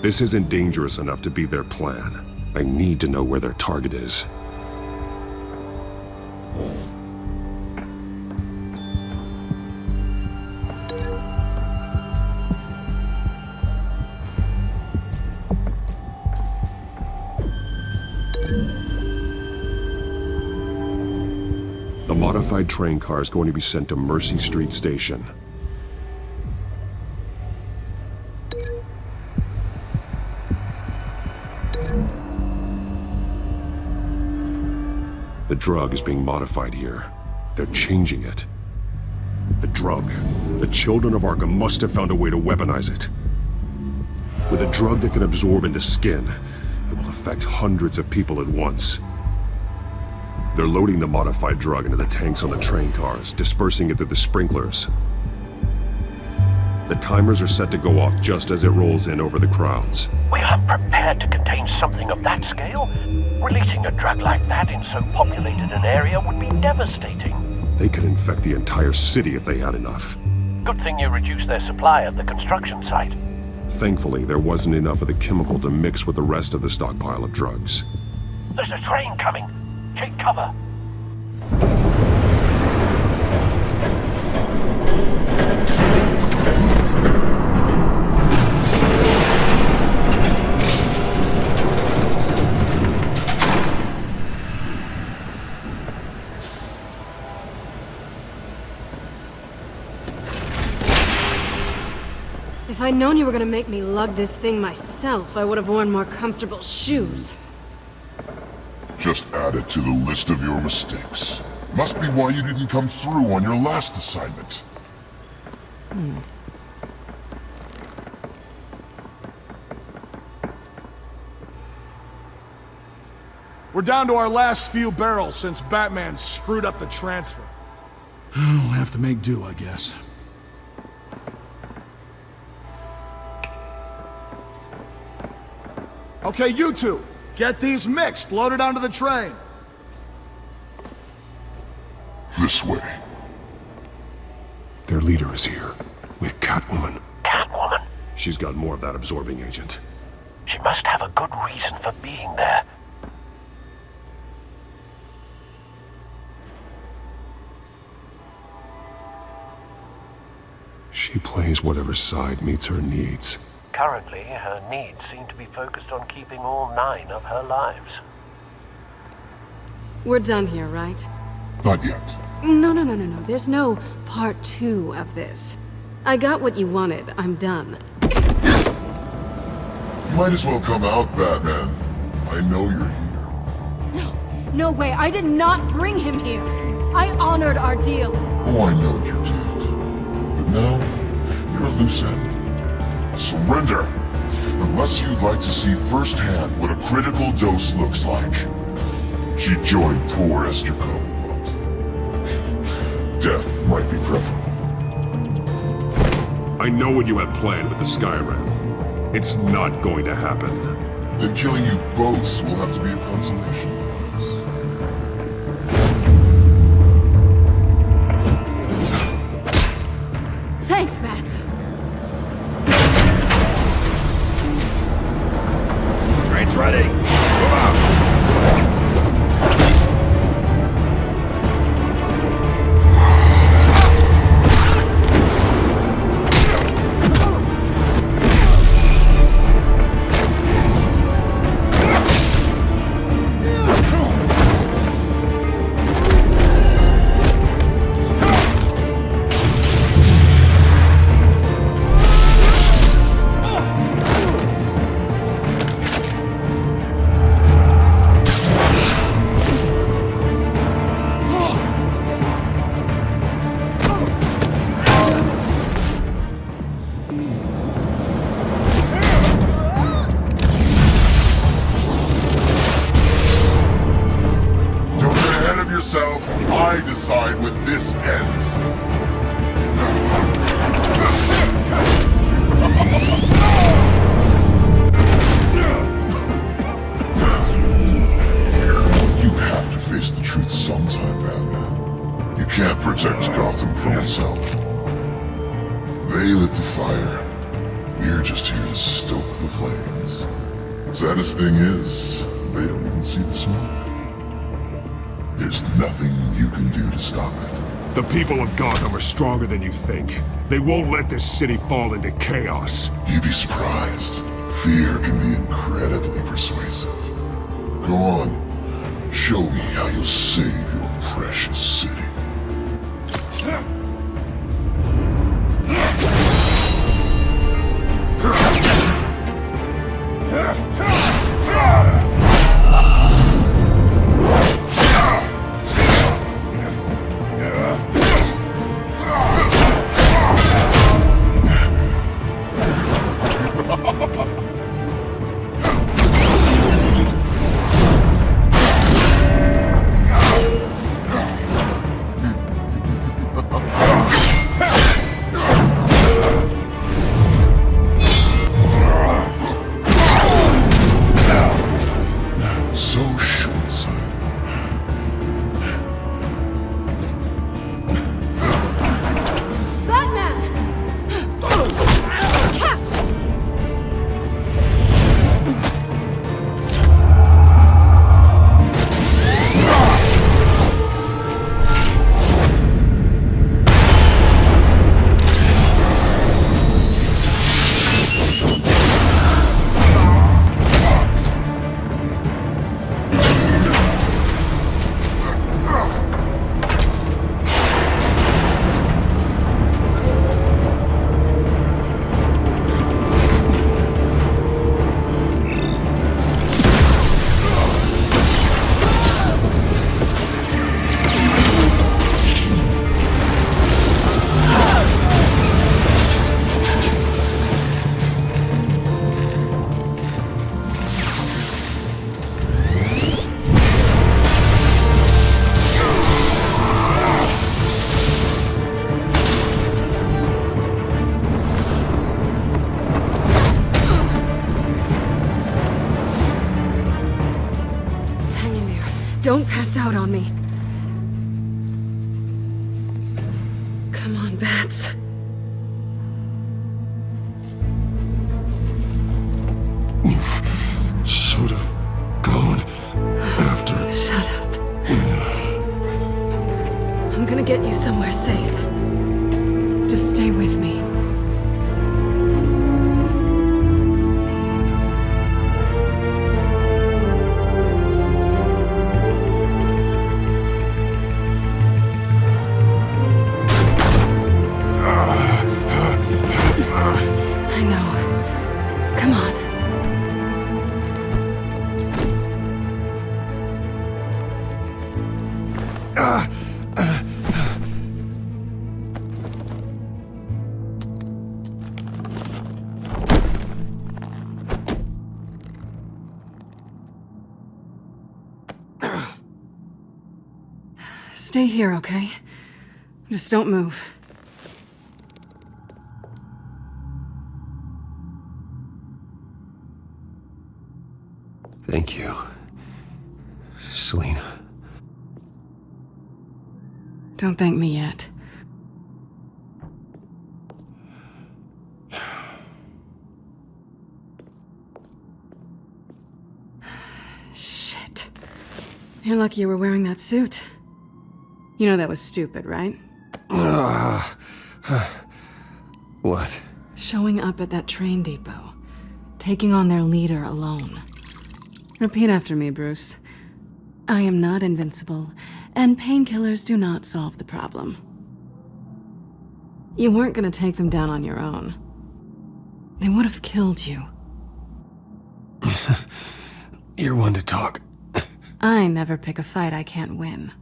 This isn't dangerous enough to be their plan. I need to know where their target is. The modified train car is going to be sent to Mercy Street Station. The drug is being modified here. They're changing it. The drug. The children of Arkham must have found a way to weaponize it. With a drug that can absorb into skin, it will affect hundreds of people at once. They're loading the modified drug into the tanks on the train cars, dispersing it through the sprinklers. The timers are set to go off just as it rolls in over the crowds. We aren't prepared to contain something of that scale. Releasing a drug like that in so populated an area would be devastating. They could infect the entire city if they had enough. Good thing you reduced their supply at the construction site. Thankfully, there wasn't enough of the chemical to mix with the rest of the stockpile of drugs. There's a train coming. Take cover. If I'd known you were gonna make me lug this thing myself, I would have worn more comfortable shoes. Just add it to the list of your mistakes. Must be why you didn't come through on your last assignment. We're down to our last few barrels since Batman screwed up the transfer. We'll have to make do, I guess. Okay, you two, get these mixed, loaded onto the train. This way. Their leader is here, with Catwoman. Catwoman? She's got more of that absorbing agent. She must have a good reason for being there. She plays whatever side meets her needs. Currently, her needs seem to be focused on keeping all 9 of her lives. We're done here, right? Not yet. No. There's no part 2 of this. I got what you wanted. I'm done. You might as well come out, Batman. I know you're here. No way. I did not bring him here. I honored our deal. Oh, I know you did. But now, you're a loose end. Surrender! Unless you'd like to see firsthand what a critical dose looks like. She joined poor Esther Cobblepot. Death might be preferable. I know what you have planned with the Skyrim. It's not going to happen. Then killing you both will have to be a consolation. Thanks, Bats. Train's ready. Move out. I decide when this ends. You have to face the truth sometime, Batman. You can't protect Gotham from itself. They lit the fire. We're just here to stoke the flames. Saddest thing is, they don't even see the smoke. There's nothing you can do to stop it. The people of Gotham are stronger than you think. They won't let this city fall into chaos. You'd be surprised. Fear can be incredibly persuasive. Go on, show me how you'll save your precious city. Don't pass out on me. Come on, Bats. Should have gone after. Shut up. I'm gonna get you somewhere safe. Just stay with me. Stay here, okay? Just don't move. Thank you, Selina. Don't thank me yet. Shit. You're lucky you were wearing that suit. You know that was stupid, right? What? Showing up at that train depot. Taking on their leader alone. Repeat after me, Bruce. I am not invincible, and painkillers do not solve the problem. You weren't gonna take them down on your own. They would have killed you. You're one to talk. I never pick a fight I can't win.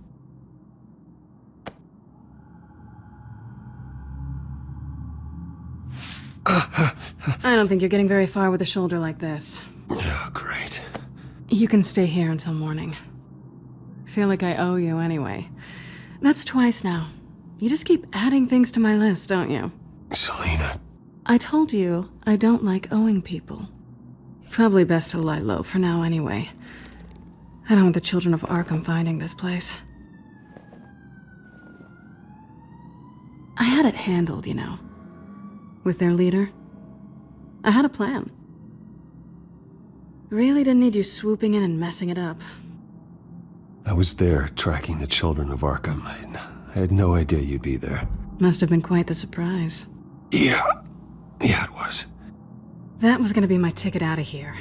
I don't think you're getting very far with a shoulder like this. Oh, great. You can stay here until morning. Feel like I owe you anyway. That's twice now. You just keep adding things to my list, don't you? Selina. I told you I don't like owing people. Probably best to lie low for now anyway. I don't want the children of Arkham finding this place. I had it handled, you know. With their leader. I had a plan. Really didn't need you swooping in and messing it up. I was there tracking the children of Arkham. I had no idea you'd be there. Must have been quite the surprise. Yeah, it was. That was gonna be my ticket out of here.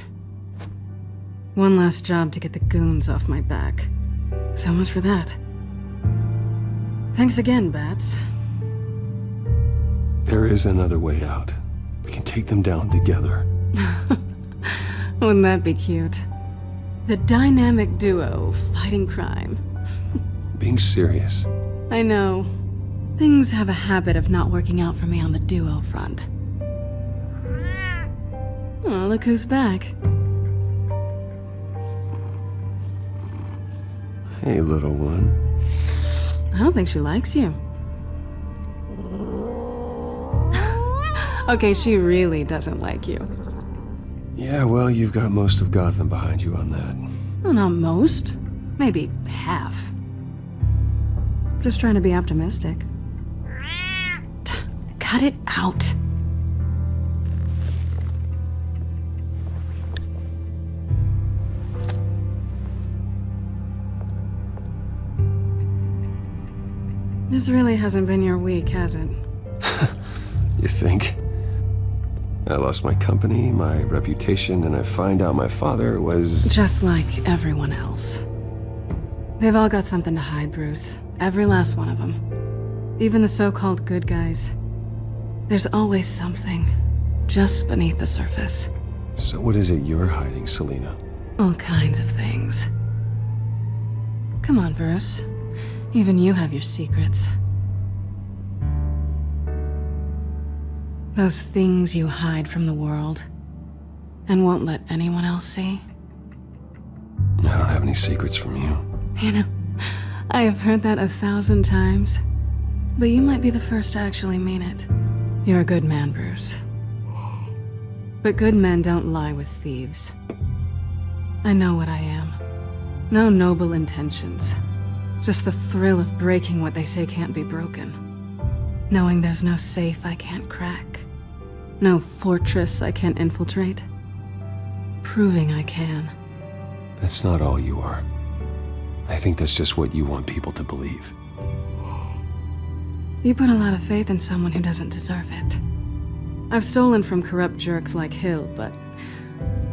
One last job to get the goons off my back. So much for that. Thanks again, Bats. There is another way out. We can take them down together. Wouldn't that be cute? The dynamic duo fighting crime. Being serious. I know. Things have a habit of not working out for me on the duo front. Oh, look who's back. Hey, little one. I don't think she likes you. Okay, she really doesn't like you. Yeah, well, you've got most of Gotham behind you on that. Well, not most. Maybe half. Just trying to be optimistic. Cut it out. This really hasn't been your week, has it? You think? I lost my company, my reputation, and I find out my father was... Just like everyone else. They've all got something to hide, Bruce. Every last one of them. Even the so-called good guys. There's always something, just beneath the surface. So what is it you're hiding, Selina? All kinds of things. Come on, Bruce. Even you have your secrets. Those things you hide from the world and won't let anyone else see. I don't have any secrets from you. You know, I have heard that 1,000 times, but you might be the first to actually mean it. You're a good man, Bruce. But good men don't lie with thieves. I know what I am. No noble intentions. Just the thrill of breaking what they say can't be broken. Knowing there's no safe I can't crack. No fortress I can't infiltrate. Proving I can. That's not all you are. I think that's just what you want people to believe. You put a lot of faith in someone who doesn't deserve it. I've stolen from corrupt jerks like Hill, but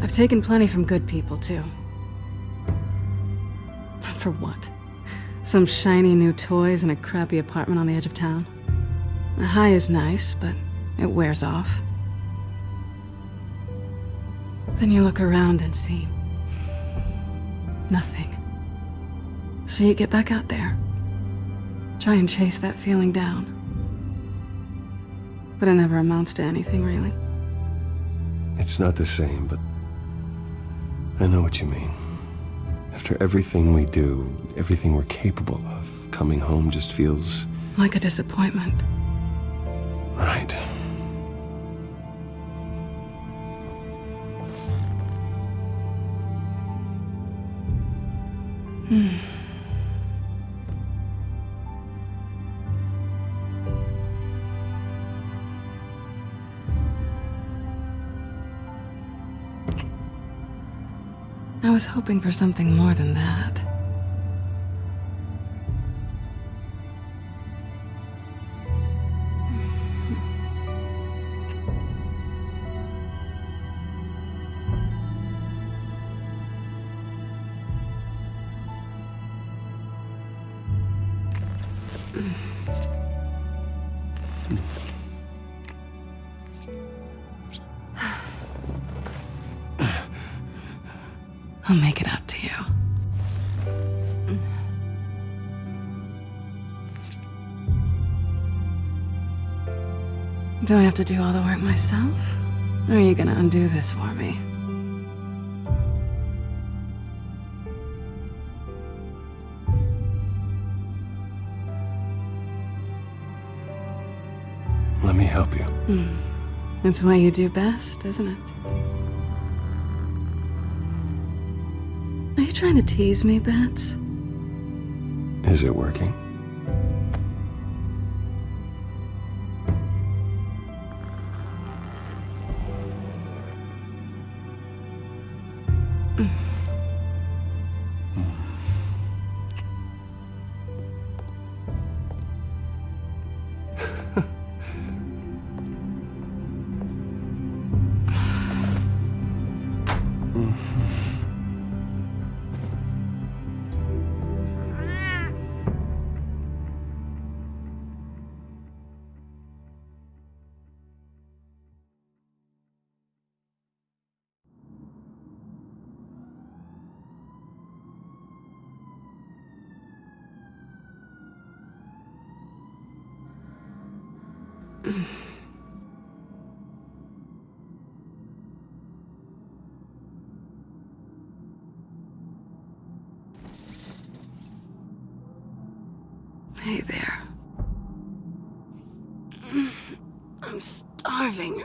I've taken plenty from good people, too. For what? Some shiny new toys in a crappy apartment on the edge of town? A high is nice, but it wears off. Then you look around and see nothing. So you get back out there. Try and chase that feeling down. But it never amounts to anything, really. It's not the same, but I know what you mean. After everything we do, everything we're capable of, coming home just feels... like a disappointment. Right. I was hoping for something more than that. I'll make it up to you. Do I have to do all the work myself? Or are you gonna undo this for me? Let me help you. It's what you do best, isn't it? Are you trying to tease me, Bats? Is it working? Hey there. I'm starving.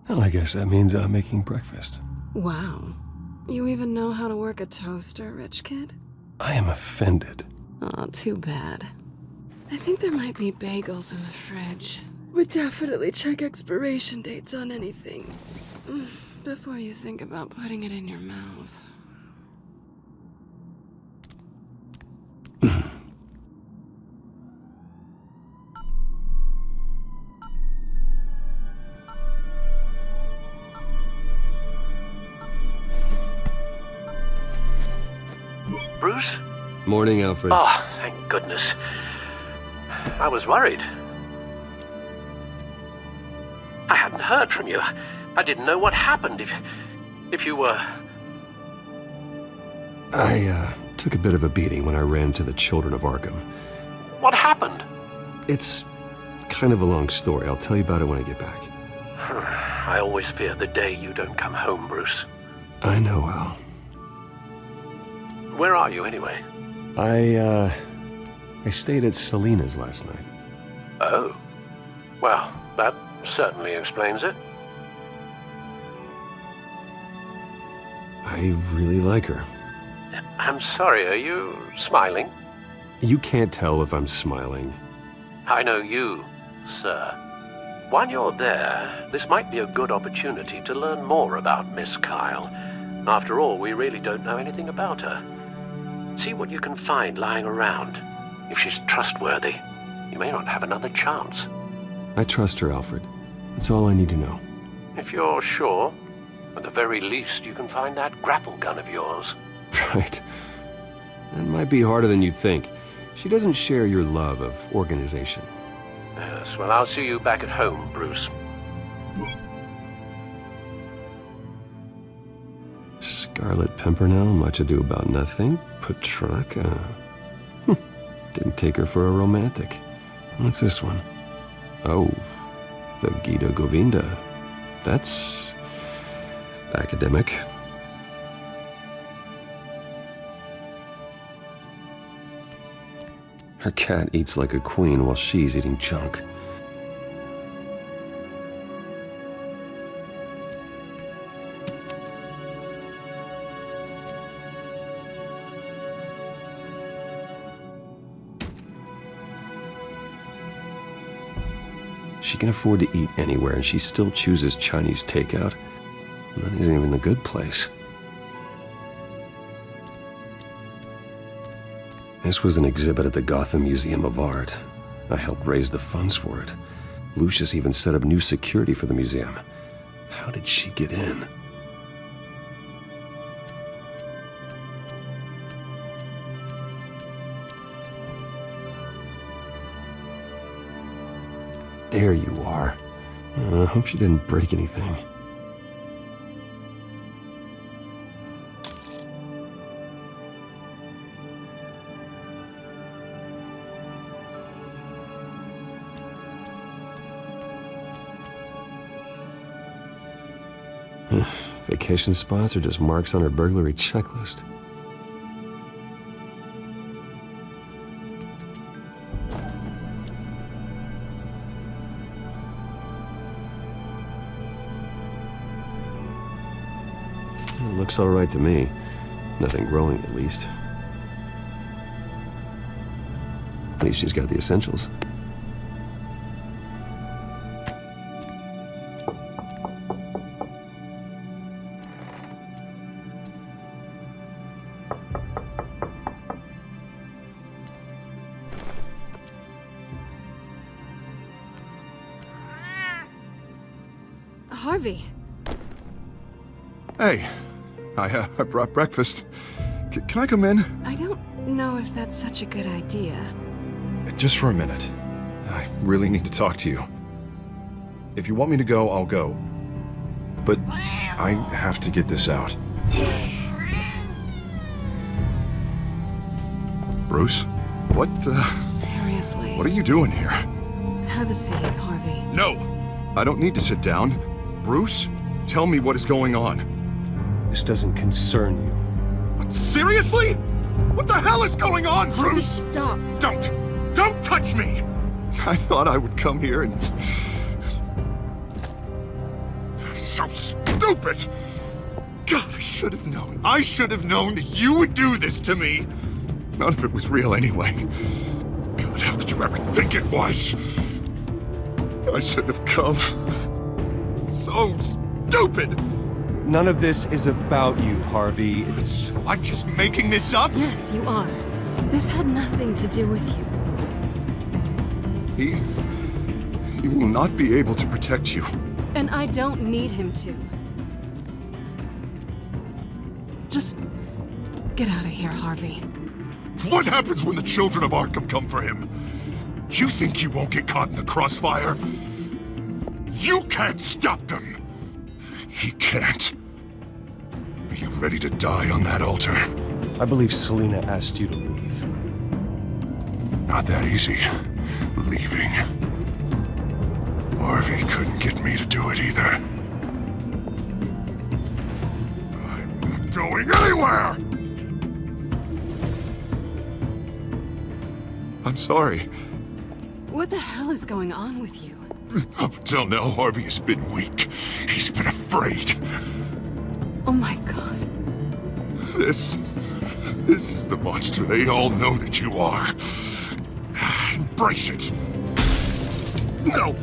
Well, I guess that means I'm making breakfast. Wow. You even know how to work a toaster, rich kid? I am offended. Aw, too bad. I think there might be bagels in the fridge. Would definitely check expiration dates on anything before you think about putting it in your mouth. Bruce? Morning, Alfred. Oh, thank goodness. I was worried. I hadn't heard from you. I didn't know what happened if you were... I took a bit of a beating when I ran to the Children of Arkham. What happened? It's kind of a long story. I'll tell you about it when I get back. I always fear the day you don't come home, Bruce. I know, Al. Where are you, anyway? I stayed at Selena's last night. Oh. Well, that certainly explains it. I really like her. I'm sorry, are you smiling? You can't tell if I'm smiling. I know you, sir. While you're there, this might be a good opportunity to learn more about Miss Kyle. After all, we really don't know anything about her. See what you can find lying around. If she's trustworthy, you may not have another chance. I trust her, Alfred. That's all I need to know. If you're sure, at the very least, you can find that grapple gun of yours. Right. That might be harder than you'd think. She doesn't share your love of organization. Yes, well, I'll see you back at home, Bruce. Scarlet Pimpernel, much ado about nothing. Petrarca. Didn't take her for a romantic. What's this one? Oh, the Gita Govinda. That's academic. Her cat eats like a queen while she's eating junk. She can afford to eat anywhere, and she still chooses Chinese takeout. And that isn't even the good place. This was an exhibit at the Gotham Museum of Art. I helped raise the funds for it. Lucius even set up new security for the museum. How did she get in? There you are. I hope she didn't break anything. Vacation spots are just marks on her burglary checklist. Looks all right to me. Nothing growing, at least. At least she's got the essentials. Harvey. Hey, I brought breakfast. Can I come in? I don't know if that's such a good idea. Just for a minute. I really need to talk to you. If you want me to go, I'll go. But I have to get this out. Bruce? What Seriously. What are you doing here? Have a seat, Harvey. No! I don't need to sit down. Bruce, tell me what is going on. This doesn't concern you. What, seriously? What the hell is going on, Bruce? Stop. Don't touch me! I thought I would come here and... So stupid! God, I should have known. I should have known that you would do this to me. None of it was real anyway. God, how could you ever think it was? I shouldn't have come. So stupid! None of this is about you, Harvey. So I'm just making this up? Yes, you are. This had nothing to do with you. He will not be able to protect you. And I don't need him to. Just get out of here, Harvey. What happens when the children of Arkham come for him? You think he won't get caught in the crossfire? You can't stop them! He can't. Are you ready to die on that altar? I believe Selina asked you to leave. Not that easy. Leaving. Harvey couldn't get me to do it either. I'm not going anywhere! I'm sorry. What the hell is going on with you? Up until now, Harvey has been weak. He's been afraid. Oh my God. This is the monster they all know that you are. Embrace it. No.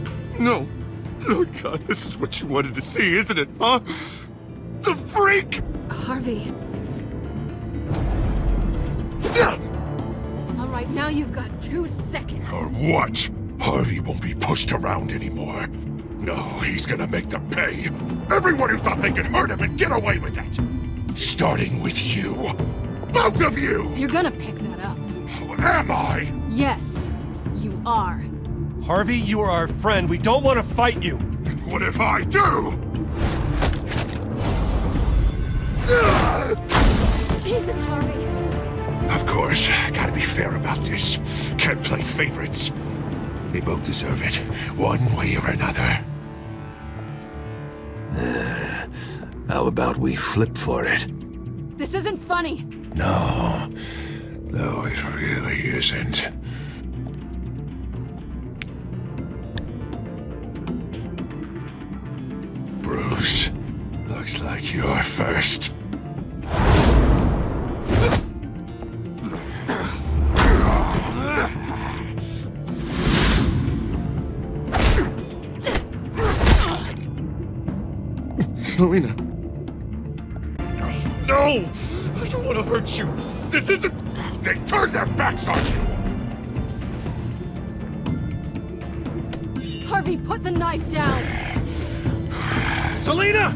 Oh God, this is what you wanted to see, isn't it, huh? The freak! Harvey. All right, now you've got 2 seconds. Or what? Harvey won't be pushed around anymore. No, he's gonna make them pay. Everyone who thought they could hurt him and get away with it. Starting with you. Both of you! You're gonna pick that up. Am I? Yes, you are. Harvey, you are our friend. We don't want to fight you. And what if I do? Jesus, Harvey. Of course, gotta be fair about this. Can't play favorites. They both deserve it, one way or another. How about we flip for it? This isn't funny. No, it really isn't. Bruce, looks like you're first. Selina. No! I don't want to hurt you. This isn't... They turned their backs on you. Harvey, put the knife down. Selina!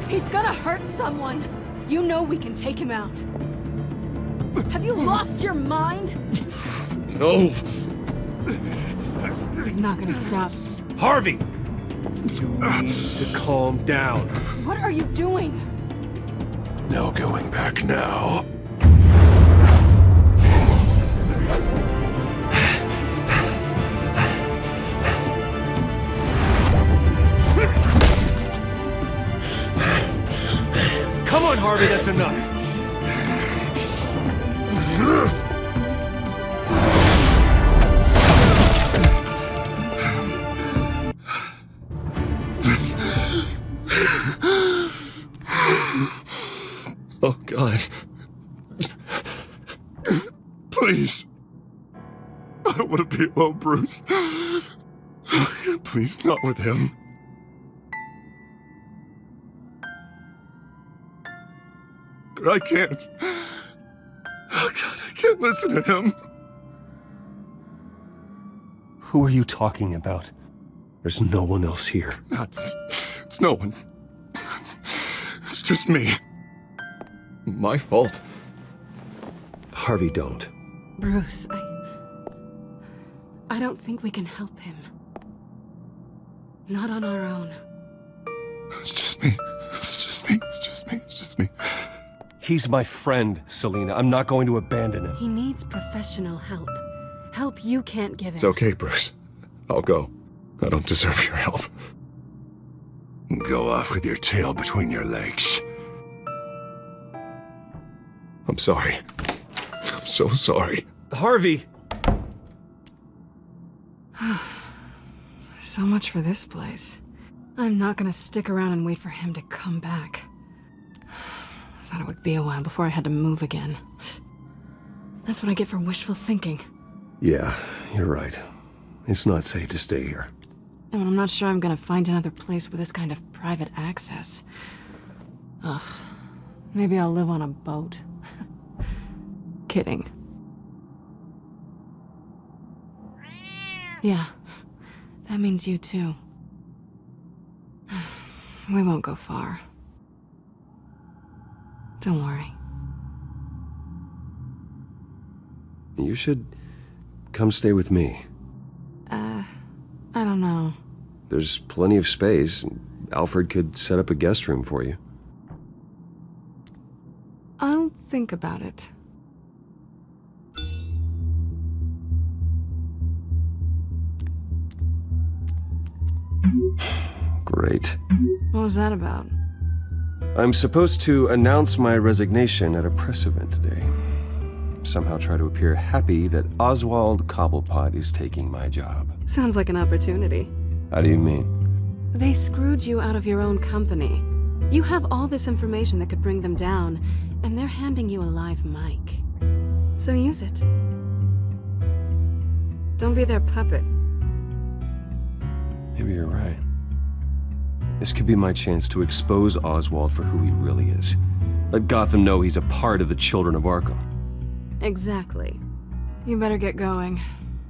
He's gonna hurt someone. You know we can take him out. Have you lost your mind? No. He's not gonna stop. Harvey! You need to calm down. What are you doing? No going back now. Come on, Harvey, that's enough. Oh, God. Please. I don't want to be alone, Bruce. Please, not with him. But I can't. Oh, God, I can't listen to him. Who are you talking about? There's no one else here. It's no one. It's just me. My fault. Harvey, don't. Bruce, I don't think we can help him. Not on our own. It's just me. It's just me. It's just me. It's just me. He's my friend, Selina. I'm not going to abandon him. He needs professional help. Help you can't give him. It's okay, Bruce. I'll go. I don't deserve your help. Go off with your tail between your legs. I'm sorry. I'm so sorry. Harvey! So much for this place. I'm not gonna stick around and wait for him to come back. Thought it would be a while before I had to move again. That's what I get for wishful thinking. Yeah, you're right. It's not safe to stay here. And I'm not sure I'm gonna find another place with this kind of private access. Ugh. Maybe I'll live on a boat. Kidding. Yeah. That means you too. We won't go far. Don't worry. You should come stay with me. I don't know. There's plenty of space. Alfred could set up a guest room for you. I'll think about it. Great. What was that about? I'm supposed to announce my resignation at a press event today. Somehow try to appear happy that Oswald Cobblepot is taking my job. Sounds like an opportunity. How do you mean? They screwed you out of your own company. You have all this information that could bring them down, and they're handing you a live mic. So use it. Don't be their puppet. Maybe you're right. This could be my chance to expose Oswald for who he really is. Let Gotham know he's a part of the Children of Arkham. Exactly. You better get going.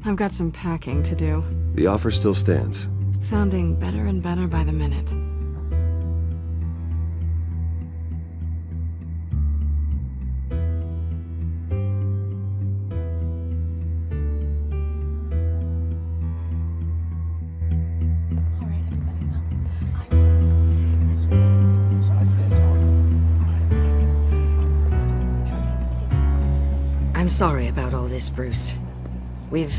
I've got some packing to do. The offer still stands. Sounding better and better by the minute. I'm sorry about all this, Bruce. We've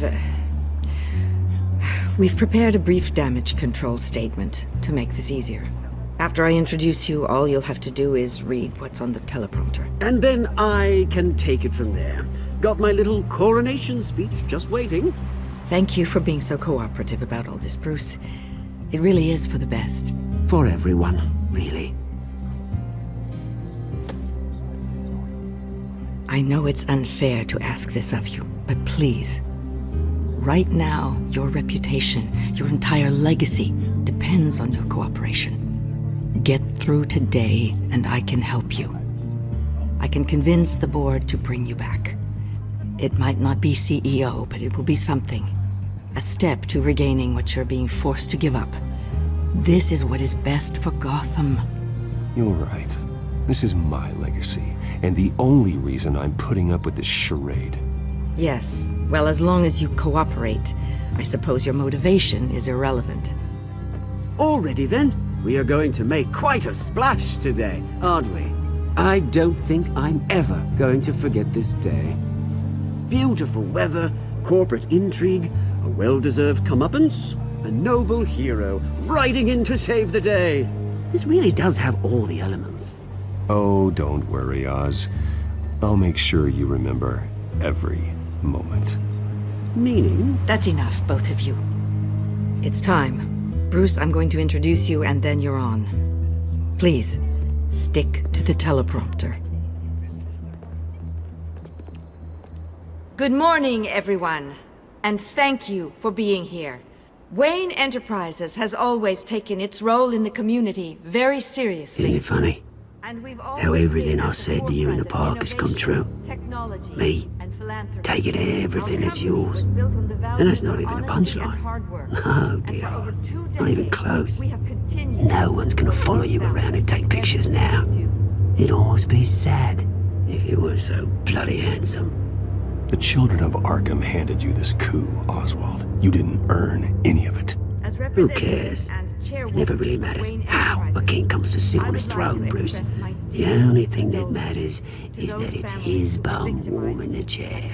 prepared a brief damage control statement to make this easier. After I introduce you, all you'll have to do is read what's on the teleprompter. And then I can take it from there. Got my little coronation speech just waiting. Thank you for being so cooperative about all this, Bruce. It really is for the best. For everyone, really. I know it's unfair to ask this of you, but please. Right now, your reputation, your entire legacy, depends on your cooperation. Get through today, and I can help you. I can convince the board to bring you back. It might not be CEO, but it will be something. A step to regaining what you're being forced to give up. This is what is best for Gotham. You're right. This is my legacy, and the only reason I'm putting up with this charade. Yes. Well, as long as you cooperate, I suppose your motivation is irrelevant. Already then, we are going to make quite a splash today, aren't we? I don't think I'm ever going to forget this day. Beautiful weather, corporate intrigue, a well-deserved comeuppance, a noble hero riding in to save the day. This really does have all the elements. Oh, don't worry, Oz. I'll make sure you remember every moment. Meaning? That's enough, both of you. It's time. Bruce, I'm going to introduce you, and then you're on. Please, stick to the teleprompter. Good morning, everyone, and thank you for being here. Wayne Enterprises has always taken its role in the community very seriously. Isn't it funny? How everything I said to you in the park has come true. Me, taking everything that's yours. And that's not even a punchline. No, dear heart, not even close. No one's gonna follow you around and take pictures now. It'd almost be sad if you were so bloody handsome. The children of Arkham handed you this coup, Oswald. You didn't earn any of it. Who cares? It never really matters how a king comes to sit on his throne, Bruce. The only thing that matters is that it's his bum warm in the chair.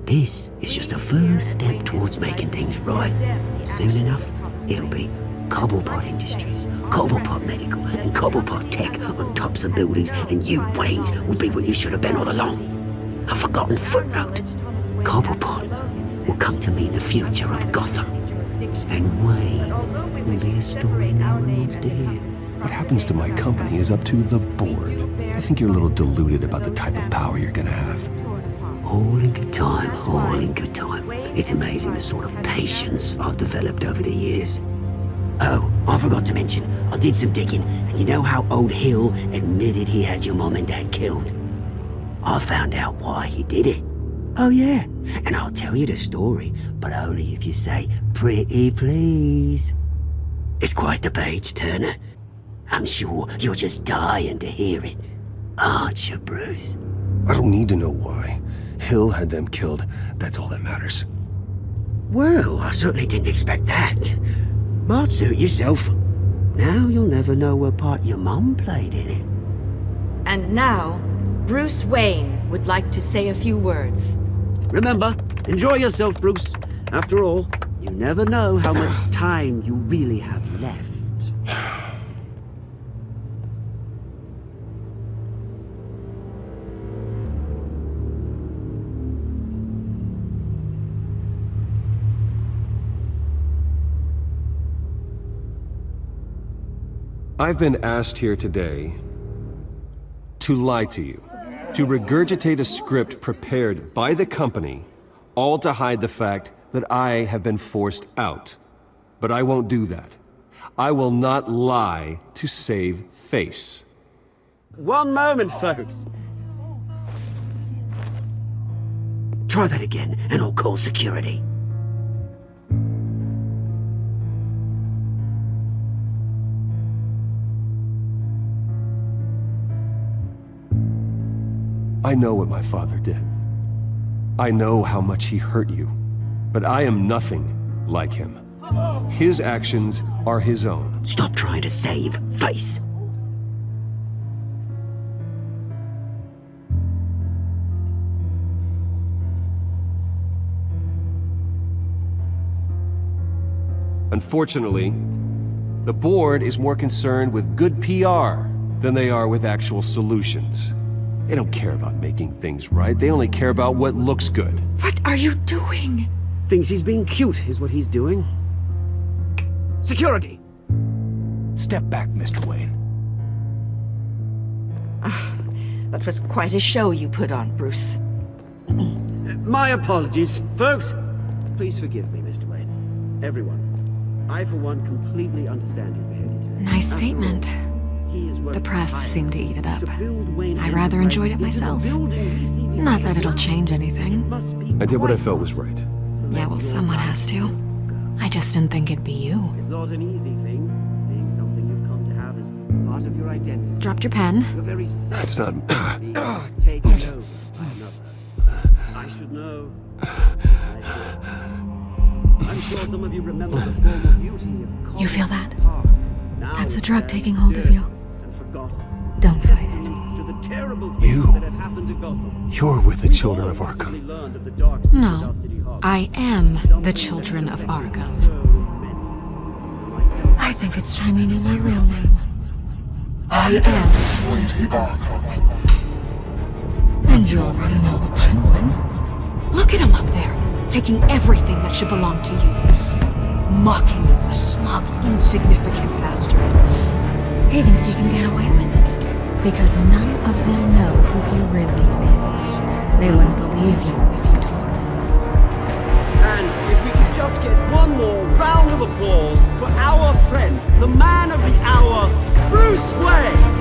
This is just a first step towards making things right. Soon enough, it'll be Cobblepot Industries, Cobblepot Medical, and Cobblepot Tech on tops of buildings, and you, Waynes, will be what you should have been all along. A forgotten footnote. Cobblepot will come to mean the future of Gotham. And Wayne will be a story no one wants to hear. What happens to my company is up to the board. I think you're a little deluded about the type of power you're gonna have. All in good time, all in good time. It's amazing the sort of patience I've developed over the years. Oh, I forgot to mention, I did some digging, and you know how old Hill admitted he had your mom and dad killed? I found out why he did it. Oh yeah, and I'll tell you the story, but only if you say, pretty please. It's quite the page turner. I'm sure you're just dying to hear it, aren't you, Bruce? I don't need to know why. Hill had them killed. That's all that matters. Well, I certainly didn't expect that. But suit yourself. Now you'll never know what part your mum played in it. And now, Bruce Wayne would like to say a few words. Remember, enjoy yourself, Bruce. After all, you never know how much time you really have left. I've been asked here today to lie to you, to regurgitate a script prepared by the company, all to hide the fact that I have been forced out. But I won't do that. I will not lie to save face. One moment, folks. Try that again, and I'll call security. I know what my father did. I know how much he hurt you, but I am nothing like him. His actions are his own. Stop trying to save face. Unfortunately, the board is more concerned with good PR than they are with actual solutions. They don't care about making things right. They only care about what looks good. What are you doing? Thinks he's being cute, is what he's doing. Security! Step back, Mr. Wayne. That was quite a show you put on, Bruce. My apologies. Folks, please forgive me, Mr. Wayne. Everyone. I, for one, completely understand his behavior today. Nice statement. The press seemed to eat it up. I rather enjoyed it myself. Not that it'll change anything. I did what I felt was right. Yeah, well, someone has to. I just didn't think it'd be you. It's not an easy thing, seeing something you've come to have as part of your identity. Dropped your pen. You're very That's not... taken over by another. I should know. I'm sure some of you remember the former beauty of... You feel that? That's the drug taking hold of you. Don't fight it. You're with the children of Arkham. No, I am the children of Arkham. I think it's time you knew my real name. I am Lady Arkham. And you already know the Penguin. Look at him up there, taking everything that should belong to you. Mocking you, a smug, insignificant bastard. He thinks he can get away with it. Because none of them know who he really is. They wouldn't believe you if you told them. And if we could just get one more round of applause for our friend, the man of the hour, Bruce Wayne!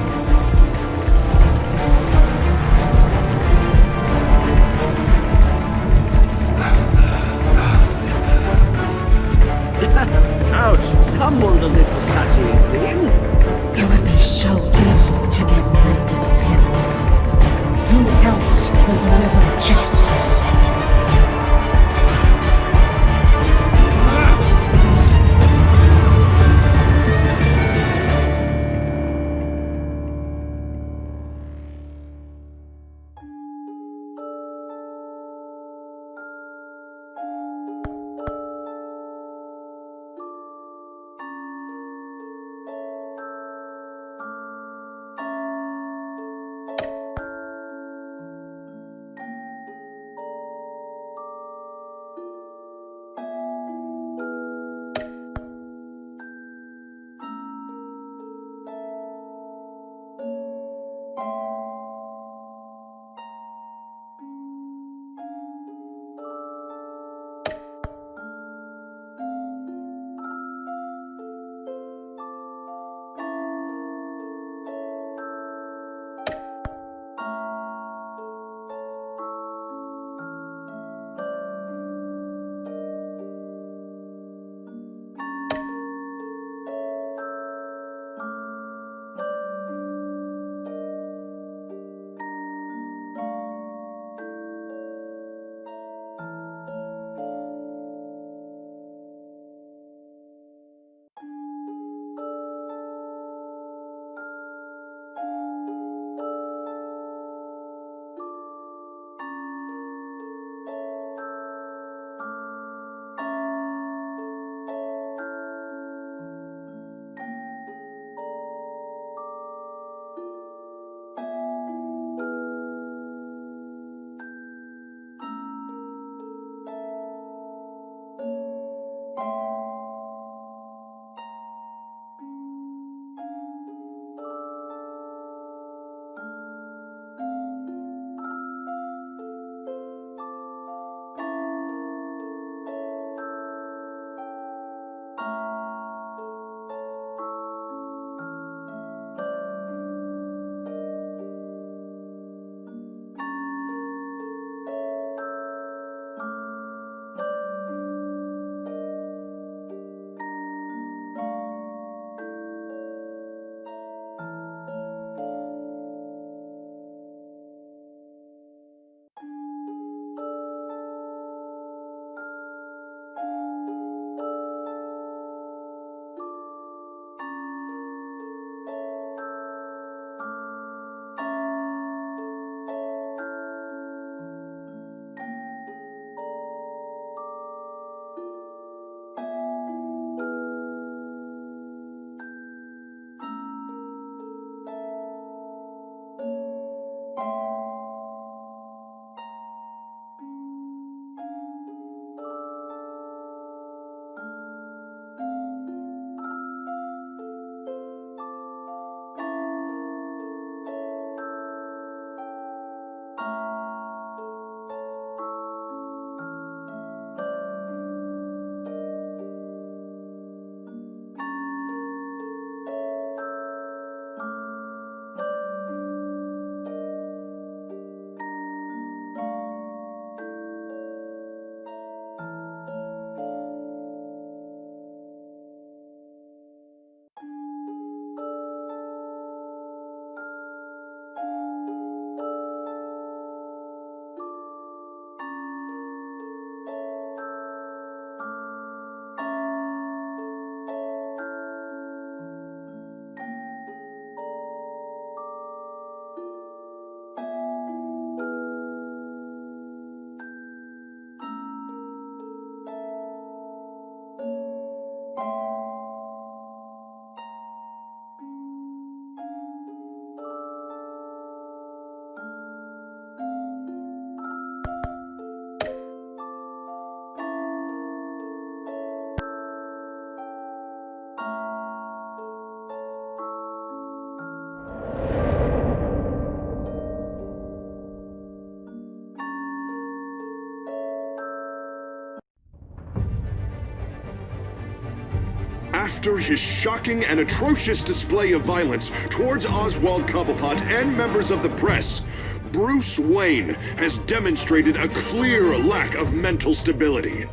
After his shocking and atrocious display of violence towards Oswald Cobblepot and members of the press, Bruce Wayne has demonstrated a clear lack of mental stability.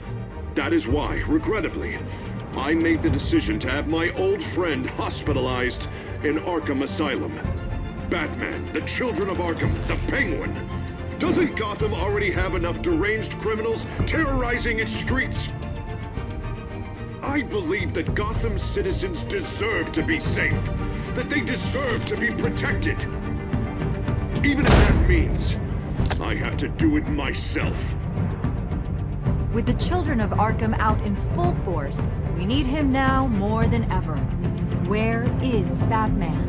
That is why, regrettably, I made the decision to have my old friend hospitalized in Arkham Asylum. Batman, the Children of Arkham, the Penguin. Doesn't Gotham already have enough deranged criminals terrorizing its streets? I believe that Gotham's citizens deserve to be safe, that they deserve to be protected. Even if that means I have to do it myself. With the Children of Arkham out in full force, we need him now more than ever. Where is Batman?